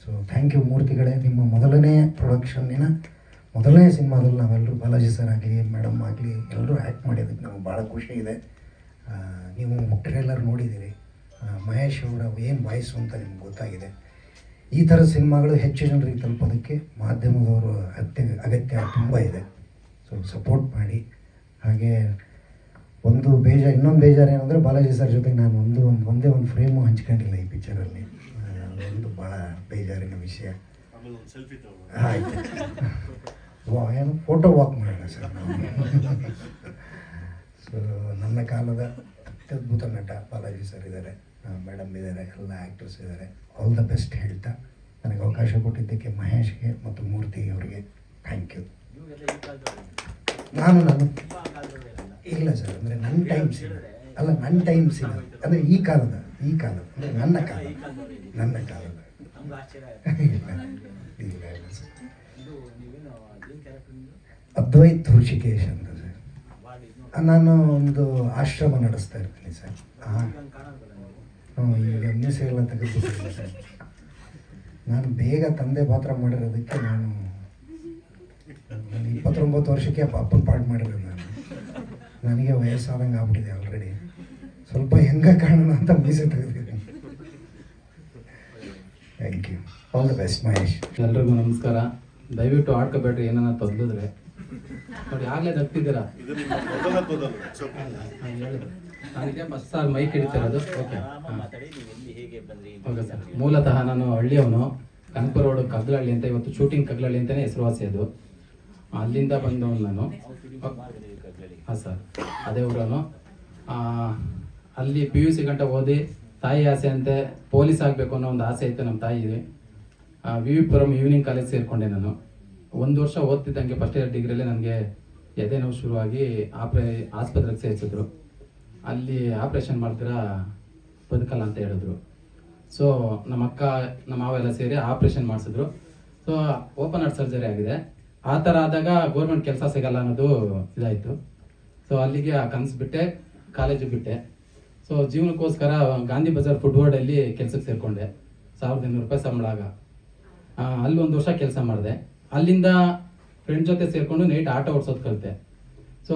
ಸೊ ಥ್ಯಾಂಕ್ ಯು ಮೂರ್ತಿಗಳೇ. ನಿಮ್ಮ ಮೊದಲನೇ ಪ್ರೊಡಕ್ಷನ್ನಿನ ಮೊದಲನೇ ಸಿನಿಮಾದಲ್ಲಿ ನಾವೆಲ್ಲರೂ, ಬಾಲಾಜಿ ಸರ್ ಆಗಲಿ, ಮೇಡಮ್ ಆಗಲಿ, ಎಲ್ಲರೂ ಆ್ಯಕ್ಟ್ ಮಾಡಿದ್ದಕ್ಕೆ ನಮಗೆ ಭಾಳ ಖುಷಿ ಇದೆ. ನೀವು ಟ್ರೇಲರ್ ನೋಡಿದ್ದೀರಿ, ಮಹೇಶ್ ಅವರ ಏನು ವಾಯ್ಸು ಅಂತ ನಿಮ್ಗೆ ಗೊತ್ತಾಗಿದೆ. ಈ ಥರ ಸಿನಿಮಾಗಳು ಹೆಚ್ಚು ಜನರಿಗೆ ತಲುಪೋದಕ್ಕೆ ಮಾಧ್ಯಮದವರು ಅಗತ್ಯ ತುಂಬ ಇದೆ. ಸೊ ಸಪೋರ್ಟ್ ಮಾಡಿ. ಹಾಗೆ ಇನ್ನೊಂದು ಬೇಜಾರು ಏನಂದರೆ ಬಾಲಾಜಿ ಸರ್ ಜೊತೆಗೆ ನಾನು ಒಂದೇ ಒಂದು ಫ್ರೇಮು ಹಂಚ್ಕೊಂಡಿಲ್ಲ ಈ ಪಿಕ್ಚರಲ್ಲಿ. ಅದೊಂದು ಭಾಳ ಬೇಜಾರಿನ ವಿಷಯ. ಆಯಿತು, ಏನು ಫೋಟೋ ವಾಕ್ ಮಾಡೋಣ ಸರ್ ನಾವು. ಸೊ ನನ್ನ ಕಾಲದ ಅತ್ಯದ್ಭುತ ನಟ ಬಾಲಾಜಿ ಸರ್ ಇದ್ದಾರೆ, ಮೇಡಮ್ ಇದ್ದಾರೆ, ಎಲ್ಲ ಆ್ಯಕ್ಟರ್ಸ್ ಇದ್ದಾರೆ. ಆಲ್ ದ ಬೆಸ್ಟ್ ಹೇಳ್ತಾ ನನಗೆ ಅವಕಾಶ ಕೊಟ್ಟಿದ್ದಕ್ಕೆ ಮಹೇಶ್ಗೆ ಮತ್ತು ಮೂರ್ತಿ ಅವರಿಗೆ ಥ್ಯಾಂಕ್ ಯು. ನಾನು ಇಲ್ಲ ಸರ್, ಅಂದರೆ ನನ್ನ ಟೈಮ್ಸ್ ಇಲ್ಲ, ನನ್ನ ಟೈಮ್ಸ್ ಇಲ್ಲ, ಅಂದರೆ ಈ ಕಾಲದ ಅಂದರೆ ನನ್ನ ಕಾಲದ ಇಲ್ಲ ಸರ್. ಅದ್ವೈತ್ ಋಷಿಕೇಶ್ ಅಂತ ಸರ್. ನಾನು ಒಂದು ಆಶ್ರಮ ನಡೆಸ್ತಾ ಇರ್ತೀನಿ ಸರ್. ಈಗ ನ್ಯೂಸ್ ಎಲ್ಲ ತೆಗೆದುಬಿಟ್ಟಿದ್ದೀನಿ ಸರ್. ನಾನು ಬೇಗ ತಂದೆ ಪಾತ್ರ ಮಾಡಿರೋದಕ್ಕೆ ನಾನು 29 ವರ್ಷಕ್ಕೆ ಅಪ್ಪನ ಪಾಠ ಮಾಡಿರೋದು. ನನಗೆ ವಯಸ್ಸಾದಂಗೆ ಆಗ್ಬಿಟ್ಟಿದೆ ಆಲ್ರೆಡಿ. ಸ್ವಲ್ಪ ಹೆಂಗೆ ಕಾಣೋಣ ಅಂತ ಮೀಸೆ ತೆಗೆದಿದ್ದೀನಿ. Thank you, all the best Mahesh. ಎಲ್ರಿಗೂ ನಮಸ್ಕಾರ. ದಯವಿಟ್ಟು ಆಡ್ಕೋಬೇಡ್ರಿ, ಏನನ್ನ ತೊದಲಿದ್ರೆ ನೋಡಿ. ಆಗಲೇ ದಕ್ತಿದ್ದೀರಾ, ನನಗೆ ಫಸ್ಟ್ ಸಾರ್ ಮೈಕ್ ಹಿಡಿತಿರೋದು. Okay okay sir. ಮೂಲತಃ ನಾನು ಹಳ್ಳಿಯವನು, ಕನಕಪುರ ರೋಡ್ ಕಗ್ಲಹಳ್ಳಿ ಅಂತ, ಇವತ್ತು ಶೂಟಿಂಗ್ ಕಗ್ಲಹಳ್ಳಿ ಅಂತಲೇ ಹೆಸರುವಾಸಿ. ಅದು ಅಲ್ಲಿಂದ ಬಂದವನು ನಾನು. ಹಾಂ ಸರ್, ಅದೇ ಊರನು. ಅಲ್ಲಿ PUC ಗಂಟ ಓದಿ, ತಾಯಿ ಆಸೆ ಅಂತೆ ಪೊಲೀಸ್ ಆಗಬೇಕು ಅನ್ನೋ ಒಂದು ಆಸೆ ಇತ್ತು ನಮ್ಮ ತಾಯಿಗೆ. ವಿವಿಪುರಂ ಈವ್ನಿಂಗ್ ಕಾಲೇಜ್ ಸೇರಿಕೊಂಡೆ ನಾನು. 1 ವರ್ಷ ಓದ್ತಿದ್ದಂಗೆ ಫಸ್ಟ್ ಇಯರ್ ಡಿಗ್ರಿಯಲ್ಲಿ ನನಗೆ ಎದೆ ನೋವು ಶುರುವಾಗಿ ಆಸ್ಪತ್ರೆಗೆ ಸೇರಿಸಿದ್ರು. ಅಲ್ಲಿ ಆಪ್ರೇಷನ್ ಮಾಡ್ತೀರಾ, ಬದುಕಲ್ಲ ಅಂತ ಹೇಳಿದ್ರು. ಸೊ ನಮ್ಮ ಅಕ್ಕ, ನಮ್ಮ ಮಾವ ಎಲ್ಲ ಸೇರಿ ಆಪ್ರೇಷನ್ ಮಾಡಿಸಿದ್ರು. ಸೊ ಓಪನ್ ಹಾರ್ಟ್ ಸರ್ಜರಿ ಆಗಿದೆ. ಆ ಥರ ಆದಾಗ ಗೌರ್ಮೆಂಟ್ ಕೆಲಸ ಸಿಗಲ್ಲ ಅನ್ನೋದು ಇದಾಯಿತು. ಸೊ ಅಲ್ಲಿಗೆ ಆ ಕನಸು ಬಿಟ್ಟೆ, ಕಾಲೇಜಿಗೆ ಬಿಟ್ಟೆ. ಸೊ ಜೀವನಕ್ಕೋಸ್ಕರ ಗಾಂಧಿ ಬಜಾರ್ ಫುಡ್ ವರ್ಡಲ್ಲಿ ಕೆಲಸಕ್ಕೆ ಸೇರಿಕೊಂಡೆ. 1500 ರೂಪಾಯಿ ಸಂಬಳ ಆಗ. ಅಲ್ಲಿ 1 ವರ್ಷ ಕೆಲಸ ಮಾಡಿದೆ. ಅಲ್ಲಿಂದ ಫ್ರೆಂಡ್ ಜೊತೆ ಸೇರಿಕೊಂಡು ನೈಟ್ ಆಟೋ ಓಡಿಸೋದು ಕಲಿತೆ. ಸೊ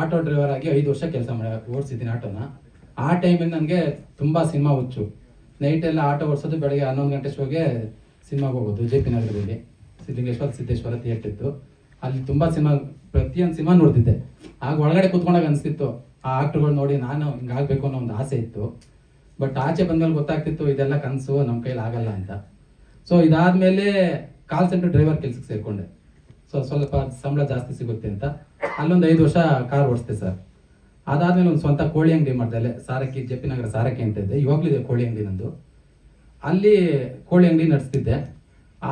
ಆಟೋ ಡ್ರೈವರ್ ಆಗಿ 5 ವರ್ಷ ಕೆಲಸ ಓಡಿಸಿದ್ದೀನಿ ಆಟೋನ. ಆ ಟೈಮಲ್ಲಿ ನನಗೆ ತುಂಬ ಸಿನಿಮಾ ಹುಚ್ಚು. ನೈಟೆಲ್ಲ ಆಟೋ ಓಡಿಸೋದು, ಬೆಳಗ್ಗೆ 11 ಗಂಟೆ ಶೋಗೆ ಸಿನಿಮಾಗೆ ಹೋಗೋದು. JP ನಗರದಲ್ಲಿ ಸಿದ್ದೇಶ್ವರ ಥಿಯೇಟರ್ ಇತ್ತು. ಅಲ್ಲಿ ತುಂಬ ಪ್ರತಿಯೊಂದು ಸಿನಿಮಾ ನೋಡ್ತಿದ್ದೆ. ಆಗ ಒಳಗಡೆ ಕೂತ್ಕೊಂಡಾಗ ಅನಿಸ್ತಿತ್ತು ಆ ಆಕ್ಟರ್ಗಳು ನೋಡಿ ನಾನು ಹಿಂಗಾಗಬೇಕು ಅನ್ನೋ ಒಂದು ಆಸೆ ಇತ್ತು. ಬಟ್ ಆಚೆ ಬಂದ್ಮೇಲೆ ಗೊತ್ತಾಗ್ತಿತ್ತು ಇದೆಲ್ಲ ಕನಸು, ನಮ್ಮ ಕೈಲಿ ಆಗಲ್ಲ ಅಂತ. ಸೊ ಇದಾದ್ಮೇಲೆ ಕಾಲ್ ಸೆಂಟರ್ ಡ್ರೈವರ್ ಕೆಲ್ಸಕ್ಕೆ ಸೇರಿಕೊಂಡೆ. ಸೊ ಸ್ವಲ್ಪ ಸಂಬಳ ಜಾಸ್ತಿ ಸಿಗುತ್ತೆ ಅಂತ ಅಲ್ಲೊಂದು 5 ವರ್ಷ ಕಾರ್ ಓಡಿಸ್ದೆ ಸರ್. ಅದಾದ್ಮೇಲೆ ಒಂದು ಸ್ವಂತ ಕೋಳಿ ಅಂಗಡಿ ಮಾಡಿದೆ. ಅಲ್ಲೇ ಸಾರಕ್ಕಿ, JP ನಗರ ಸಾರಕ್ಕಿ ಅಂತ ಇದೆ, ಇವಾಗಲೂ ಇದೆ ಕೋಳಿ ಅಂಗಡಿ ನಂದು. ಅಲ್ಲಿ ಕೋಳಿ ಅಂಗಡಿ ನಡೆಸ್ತಿದ್ದೆ.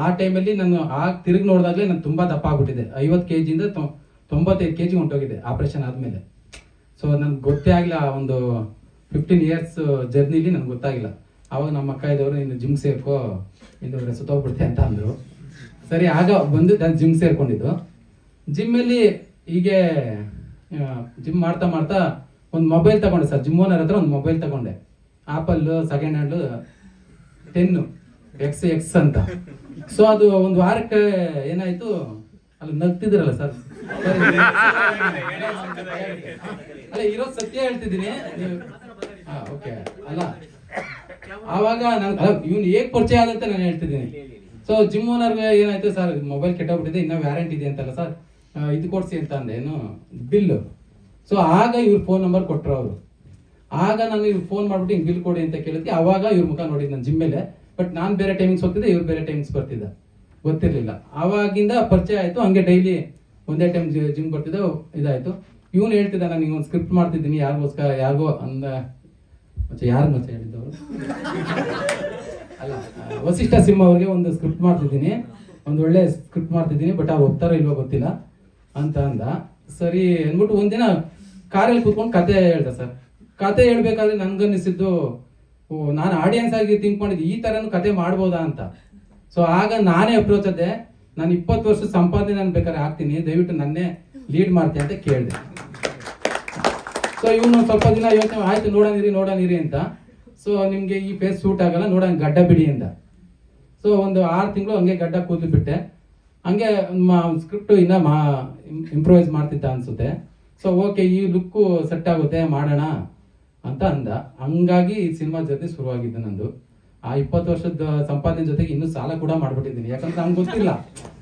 ಆ ಟೈಮಲ್ಲಿ ನಾನು ತಿರುಗಿ ನೋಡಿದಾಗಲೇ ನಾನು ತುಂಬ ದಪ್ಪ ಆಗ್ಬಿಟ್ಟಿದ್ದೆ. 50 kg ಇಂದ 95 kg ಹೊಂಟೋಗಿದೆ ಆಪರೇಷನ್ ಆದಮೇಲೆ. ಸೊ ನನ್ಗೆ ಗೊತ್ತೇ ಆಗಿಲ್ಲ. ಒಂದು 15 years ಜರ್ನಿಲಿ ನನಗೆ ಗೊತ್ತಾಗಿಲ್ಲ. ಆವಾಗ ನಮ್ಮ ಅಕ್ಕ ಇದ್ದವರು ನೀನು ಜಿಮ್ ಸೇರ್ಕೋ, ಇಂದವ್ರೆ ಸುತ್ತೋಗ್ಬಿಡ್ತೆ ಅಂತ ಅಂದರು. ಸರಿ, ಆಗ ಬಂದು ನಾನು ಜಿಮ್ ಸೇರ್ಕೊಂಡಿದ್ದು. ಜಿಮ್ಮಲ್ಲಿ ಹೀಗೆ ಜಿಮ್ ಮಾಡ್ತಾ ಮಾಡ್ತಾ ಒಂದು ಮೊಬೈಲ್ ತಗೊಂಡೆ ಸರ್. ಜಿಮ್ ಓನರ್ ಹತ್ರ ಒಂದು ಮೊಬೈಲ್ ತಗೊಂಡೆ. ಆಪಲ್ ಸೆಕೆಂಡ್ ಹ್ಯಾಂಡ್ 10X ಅಂತ. ಸೊ ಅದು ಒಂದು ವಾರಕ್ಕೆ ಏನಾಯ್ತು, ಅಲ್ಲಿ ನಗ್ತಿದ್ರಲ್ಲ ಸರ್. ಅಲ್ಲ, ಇರೋ ಸತ್ಯ ಹೇಳ್ತಿದ್ದೀನಿ. ಓಕೆ ಅಲ್ಲ, ಆವಾಗ ನಾನು ಇವ್ನು ಹೇಗ್ ಪರಿಚಯ ಆದಂತ ನಾನು ಹೇಳ್ತಿದ್ದೀನಿ. ಸೊ ಜಿಮ್ ಓನರ್ಗೆ ಏನಾಯ್ತು, ಸರ್ ಮೊಬೈಲ್ ಕೆಟ್ಟೋಗ್ಬಿಟ್ಟಿದೆ, ಇನ್ನೂ ವ್ಯಾರಂಟಿ ಇದೆ ಅಂತಲ್ಲ ಸರ್, ಇದು ಕೊಡ್ಸಿ ಅಂತ ಅಂದೆ, ಏನು ಬಿಲ್ಲು. ಸೊ ಆಗ ಇವ್ರ ಫೋನ್ ನಂಬರ್ ಕೊಟ್ಟರು ಅವರು. ಆಗ ನಾನು ಇವ್ರು ಫೋನ್ ಮಾಡ್ಬಿಟ್ಟು ಹಿಂಗೆ ಬಿಲ್ ಕೊಡಿ ಅಂತ ಕೇಳಿದ್ವಿ. ಅವಾಗ ಇವ್ರ ಮುಖ ನೋಡಿದ್ದು ನಾನು ಜಿಮ್ ಮೇಲೆ. ಬಟ್ ನಾನು ಬೇರೆ ಟೈಮಿಂಗ್ಸ್ ಹೋಗ್ತಿದ್ದೆ, ಇವ್ರು ಬೇರೆ ಟೈಮಿಂಗ್ಸ್ ಬರ್ತಿದ್ದ, ಗೊತ್ತಿರಲಿಲ್ಲ. ಆವಾಗಿಂದ ಪರಿಚಯ ಆಯ್ತು. ಹಂಗೆ ಡೈಲಿ ಒಂದೇ ಟೈಮ್ ಜಿಮ್ ಬರ್ತಿದ್ದೆ. ಇದಾಯ್ತು. ಇವನು ಹೇಳ್ತಿದ್ದ, ನಾನು ಹಿಂಗೆ ಒಂದು ಸ್ಕ್ರಿಪ್ಟ್ ಮಾಡ್ತಿದ್ದೀನಿ ಯಾರಿಗೋಸ್ಕರ, ಯಾರಿಗೋ ಅಂದ ಯಾರು ಮಚ್ಚ ಹೇಳಿದ್ದವರು ಅಲ್ಲ, ವಸಿಷ್ಠ ಸಿಂಹ ಅವ್ರಿಗೆ ಒಂದು ಸ್ಕ್ರಿಪ್ಟ್ ಮಾಡ್ತಿದ್ದೀನಿ, ಒಂದು ಒಳ್ಳೆ ಸ್ಕ್ರಿಪ್ಟ್ ಮಾಡ್ತಿದ್ದೀನಿ, ಬಟ್ ಅವ್ರು ಒಪ್ತಾರೋ ಇಲ್ವೋ ಗೊತ್ತಿಲ್ಲ ಅಂತ ಅಂದ. ಸರಿ ಅಂದ್ಬಿಟ್ಟು ಒಂದಿನ ಕಾರಲ್ಲಿ ಕೂತ್ಕೊಂಡು ಕತೆ ಹೇಳ್ದೆ ಸರ್. ಕತೆ ಹೇಳ್ಬೇಕಾದ್ರೆ ನನ್ಗನ್ನಿಸಿದ್ದು, ನಾನು ಆಡಿಯನ್ಸ್ ಆಗಿ ಥಿಂಕ್ ಮಾಡಿದ್ದೆ ಈ ತರನು ಕತೆ ಮಾಡ್ಬೋದಾ ಅಂತ. ಸೊ ಆಗ ನಾನೇ ಅಪ್ರೋಚ್ ಅದೇ, ನಾನು 20 ವರ್ಷದ ಸಂಪಾದನೆ ನಾನು ಬೇಕಾದ್ರೆ ಹಾಕ್ತೀನಿ, ದಯವಿಟ್ಟು ನನ್ನೇ ಲೀಡ್ ಮಾಡ್ತೀನಿ ಅಂತ ಕೇಳಿದೆ. ಸೊ ಇವನು ಸ್ವಲ್ಪ ದಿನ ಯೋಚನೆ ಆಯ್ತು, ನೋಡೋಣಿರಿ ಅಂತ. ಸೊ ನಿಮ್ಗೆ ಈ ಫೇಸ್ ಸೂಟ್ ಆಗಲ್ಲ, ನೋಡೋಣ ಗಡ್ಡ ಬಿಡಿ ಅಂತ. ಸೊ ಒಂದು 6 ತಿಂಗಳು ಹಂಗೆ ಗಡ್ಡ ಕೂದಲು ಬಿಟ್ಟೆ. ಹಂಗೆ ಸ್ಕ್ರಿಪ್ಟ್ ಇನ್ನ ಇಂಪ್ರೂವೈಸ್ ಮಾಡ್ತಿದ್ದ ಅನ್ಸುತ್ತೆ. ಸೊ ಓಕೆ, ಈ ಲುಕ್ಕು ಸೆಟ್ ಆಗುತ್ತೆ, ಮಾಡೋಣ ಅಂತ ಅಂದ. ಹಂಗಾಗಿ ಈ ಸಿನಿಮಾ ಜೊತೆ ಶುರುವಾಗಿದ್ದು ನಂದು. ಆ 20 ವರ್ಷದ ಸಂಪಾದನೆ ಜೊತೆಗೆ ಇನ್ನೂ ಸಾಲ ಕೂಡ ಮಾಡ್ಬಿಟ್ಟಿದ್ದೀನಿ. ಯಾಕಂದ್ರೆ ಅವ್ನಿಗೆ ಗೊತ್ತಿಲ್ಲ,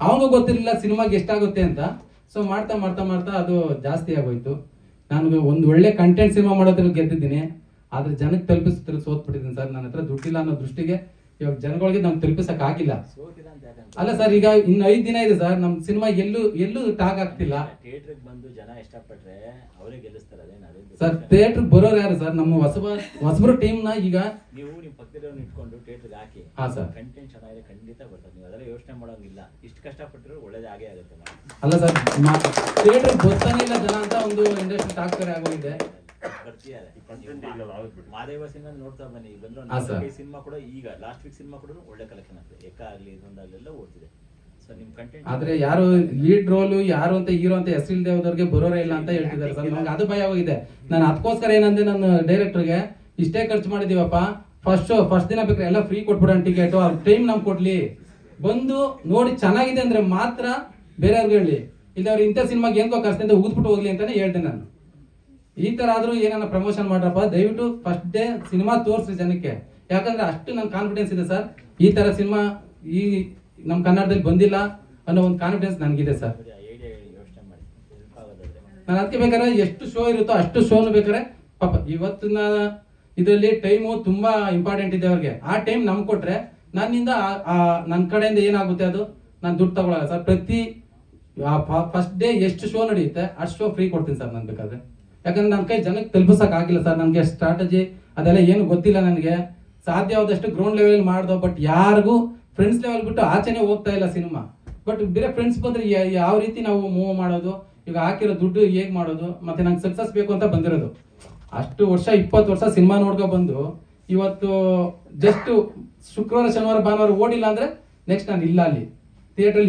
ಅವನಿಗೂ ಗೊತ್ತಿರಲಿಲ್ಲ ಸಿನಿಮಾಗೆ ಎಷ್ಟಾಗುತ್ತೆ ಅಂತ. ಸೊ ಮಾಡ್ತಾ ಮಾಡ್ತಾ ಮಾಡ್ತಾ ಅದು ಜಾಸ್ತಿ ಆಗೋಯ್ತು. ನಾನು ಒಂದು ಒಳ್ಳೆ ಕಂಟೆಂಟ್ ಸಿನಿಮಾ ಮಾಡೋದ್ರಲ್ಲಿ ಗೆದ್ದಿದ್ದೀನಿ, ಆದ್ರೆ ಜನಕ್ಕೆ ತಲುಪಿಸೋದ್ರಲ್ಲಿ ಸೋತ್ಬಿಟ್ಟಿದ್ದೀನಿ ಸರ್. ನನ್ನ ಹತ್ರ ದುಡ್ಡಿಲ್ಲ ಅನ್ನೋ ದೃಷ್ಟಿಗೆ ಇವಾಗ ಜನಗಳಿಗೆ ನಮ್ಗೆ ತಲುಪಿಸಕ್ ಆಗಿಲ್ಲ. ಅಲ್ಲ ಸರ್, ಈಗ ಇನ್ನು 5 ದಿನ ಇದೆ ಸರ್, ನಮ್ ಸಿನಿಮಾ ಎಲ್ಲೂ ಟಾಕ್ ಆಗ್ತಿಲ್ಲ. ಥಿಯೇಟರ್ಗೆ ಬಂದು ಜನ ಇಷ್ಟಪಟ್ರೆ ಅವರೇ ಗೆಲ್ಲಿಸ್ತಾರೆ. ಸರ್ ಥಿಯೇಟರ್ ಬರೋರು ಯಾರು ಸರ್? ನಮ್ಮ ಹೊಸಬರು ಟೀಮ್ ನ ಈಗ ನೀವು ನಿಮ್ ಪಕ್ಕದವ್ರನ್ನ ಇಟ್ಕೊಂಡು ಥಿಯೇಟರ್ಗೆ ಹಾಕಿ. ಹಾ ಸರ್, ಕಂಟೆಂಟ್ ಚೆನ್ನಾಗಿದೆ, ಖಂಡಿತ ಬರ್ತಾರೆ. ನೀವು ಅದೆಲ್ಲ ಯೋಚನೆ ಮಾಡೋಂಗಿಲ್ಲ. ಇಷ್ಟು ಕಷ್ಟಪಟ್ಟರು ಒಳ್ಳೇದೇ ಆಗೇ ಆಗುತ್ತೆ. ಅಲ್ಲ ಸರ್, ಥಿಯೇಟರ್ ಬರ್ತಾನೆ ಇಲ್ಲ ಜನ ಅಂತ ಒಂದು ಇಂಡಸ್ಟ್ರಿ ಟಾಕ್ ಬೇರೆ ಆಗೋಗಿದೆ. ಬರ್ತಿದ್ದಾರೆ. ಮಾದೇವ ಸಿನಿಮಾ ನೋಡ್ತಾ ಬನ್ನಿ, ಬಂದ್ರು ಸಿನಿಮಾ ಕೂಡ ಈಗ ಲಾಸ್ಟ್ ವೀಕ್ ಸಿನಿಮಾ ಕೂಡ ಒಳ್ಳೆ ಕಲೆಕ್ಷನ್ ಆಗ್ತದೆ. ಎಕ್ಕ ಆಗ್ಲಿ ಇದೊಂದಾಗಲೆಲ್ಲ ಓಡ್ತಿದೆ. ಆದ್ರೆ ಯಾರು ಲೀಡ್ ರೋಲ್ ಯಾರು ಅಂತ ಹೀರೋ ಅಂತ ಹೆಸರಿಲ್ದೆ ಹೋದವ್ರಿಗೆ ಬರೋರೇ ಇಲ್ಲ ಅಂತ ಹೇಳ್ತಿದ್ದಾರೆ ಸರ್. ನಮ್ಗೆ ಅದು ಭಯ ಹೋಗಿದೆ. ನಾನು ಅದಕ್ಕೋಸ್ಕರ ಏನಂದ್ರೆ ನನ್ನ ಡೈರೆಕ್ಟರ್ಗೆ ಇಷ್ಟೇ ಖರ್ಚು ಮಾಡಿದೀವಪ್ಪ, ಫಸ್ಟ್ ದಿನ ಬೇಕಾದ್ರೆ ಎಲ್ಲ ಫ್ರೀ ಕೊಟ್ಬಿಡೋಣ ಟಿಕೆಟ್, ಅವ್ರ ಟೈಮ್ ನಮ್ಗೆ ಕೊಡ್ಲಿ, ಬಂದು ನೋಡಿ ಚೆನ್ನಾಗಿದೆ ಅಂದ್ರೆ ಮಾತ್ರ ಬೇರೆಯವ್ರಿಗೆ ಹೇಳಿ, ಇಲ್ಲ ಅವ್ರು ಇಂಥ ಸಿನಿಮಾಗೆ ಏನ್ಕೋ ಕಷ್ಟ ಉಗಿದ್ಬಿಟ್ಟು ಹೋಗ್ಲಿ ಅಂತಾನೆ ಹೇಳ್ದೆ ನಾನು. ಈ ತರ ಆದ್ರೂ ಏನಾನ ಪ್ರಮೋಷನ್ ಮಾಡ್ರಪ್ಪ, ದಯವಿಟ್ಟು ಫಸ್ಟ್ ಡೇ ಸಿನಿಮಾ ತೋರಿಸ್ರಿ ಜನಕ್ಕೆ. ಯಾಕಂದ್ರೆ ಅಷ್ಟು ನನ್ ಕಾನ್ಫಿಡೆನ್ಸ್ ಇದೆ ಸರ್, ಈ ತರ ಸಿನಿಮಾ ಈ ನಮ್ ಕನ್ನಡದಲ್ಲಿ ಬಂದಿಲ್ಲ ಅನ್ನೋ ಒಂದು ಕಾನ್ಫಿಡೆನ್ಸ್ ನನಗಿದೆ ಸರ್. ನಾನು ಅದಕ್ಕೆ ಬೇಕಾದ್ರೆ ಎಷ್ಟು ಶೋ ಇರುತ್ತೋ ಅಷ್ಟು ಶೋನು ಬೇಕಾದ್ರೆ ಪಾಪ ಇವತ್ತಿನ ಇದರಲ್ಲಿ ಟೈಮು ತುಂಬಾ ಇಂಪಾರ್ಟೆಂಟ್ ಇದೆ ಅವ್ರಿಗೆ. ಆ ಟೈಮ್ ನಮ್ಗೆ ಕೊಟ್ರೆ ನನ್ನಿಂದ ನನ್ನ ಕಡೆಯಿಂದ ಏನಾಗುತ್ತೆ ಅದು ನಾನು ದುಡ್ಡು ತಗೊಳಲ್ಲ ಸರ್. ಪ್ರತಿ ಫಸ್ಟ್ ಡೇ ಎಷ್ಟು ಶೋ ನಡೆಯುತ್ತೆ ಅಷ್ಟು ಶೋ ಫ್ರೀ ಕೊಡ್ತೀನಿ ಸರ್ ನಾನು ಬೇಕಾದ್ರೆ. ಯಾಕಂದ್ರೆ ನನ್ನ ಕೈ ಜನಕ್ಕೆ ತಲುಪಿಸಕ್ ಆಗಿಲ್ಲ ಸರ್, ನನಗೆ ಸ್ಟ್ರಾಟಜಿ ಅದೆಲ್ಲ ಏನು ಗೊತ್ತಿಲ್ಲ ನನಗೆ. ಸಾಧ್ಯವಾದಷ್ಟು ಗ್ರೌಂಡ್ ಲೆವೆಲ್ ಮಾಡ್ದೋ, ಬಟ್ ಯಾರಿಗೂ ಫ್ರೆಂಡ್ಸ್ ಲೆವೆಲ್ ಬಿಟ್ಟು ಆಚೆನೆ ಹೋಗ್ತಾ ಇಲ್ಲ ಸಿನಿಮಾ. ಬಟ್ ಬೇರೆ ಫ್ರೆಂಡ್ಸ್ ಬಂದ್ರೆ ಯಾವ ರೀತಿ ನಾವು ಮೂವ್ ಮಾಡೋದು, ಈಗ ಹಾಕಿರೋ ದುಡ್ಡು ಹೇಗ್ ಮಾಡೋದು, ಮತ್ತೆ ನಂಗೆ ಸಕ್ಸಸ್ ಬೇಕು ಅಂತ ಬಂದಿರೋದು. ಅಷ್ಟು ವರ್ಷ 20 ವರ್ಷ ಸಿನಿಮಾ ನೋಡ್ಕೊ ಬಂದು ಇವತ್ತು ಜಸ್ಟ್ ಶುಕ್ರವಾರ ಶನಿವಾರ ಭಾನುವಾರ ಓಡಿಲ್ಲ ಅಂದ್ರೆ ನೆಕ್ಸ್ಟ್ ನಾನು ಇಲ್ಲ ಅಲ್ಲಿ ಥಿಯೇಟರ್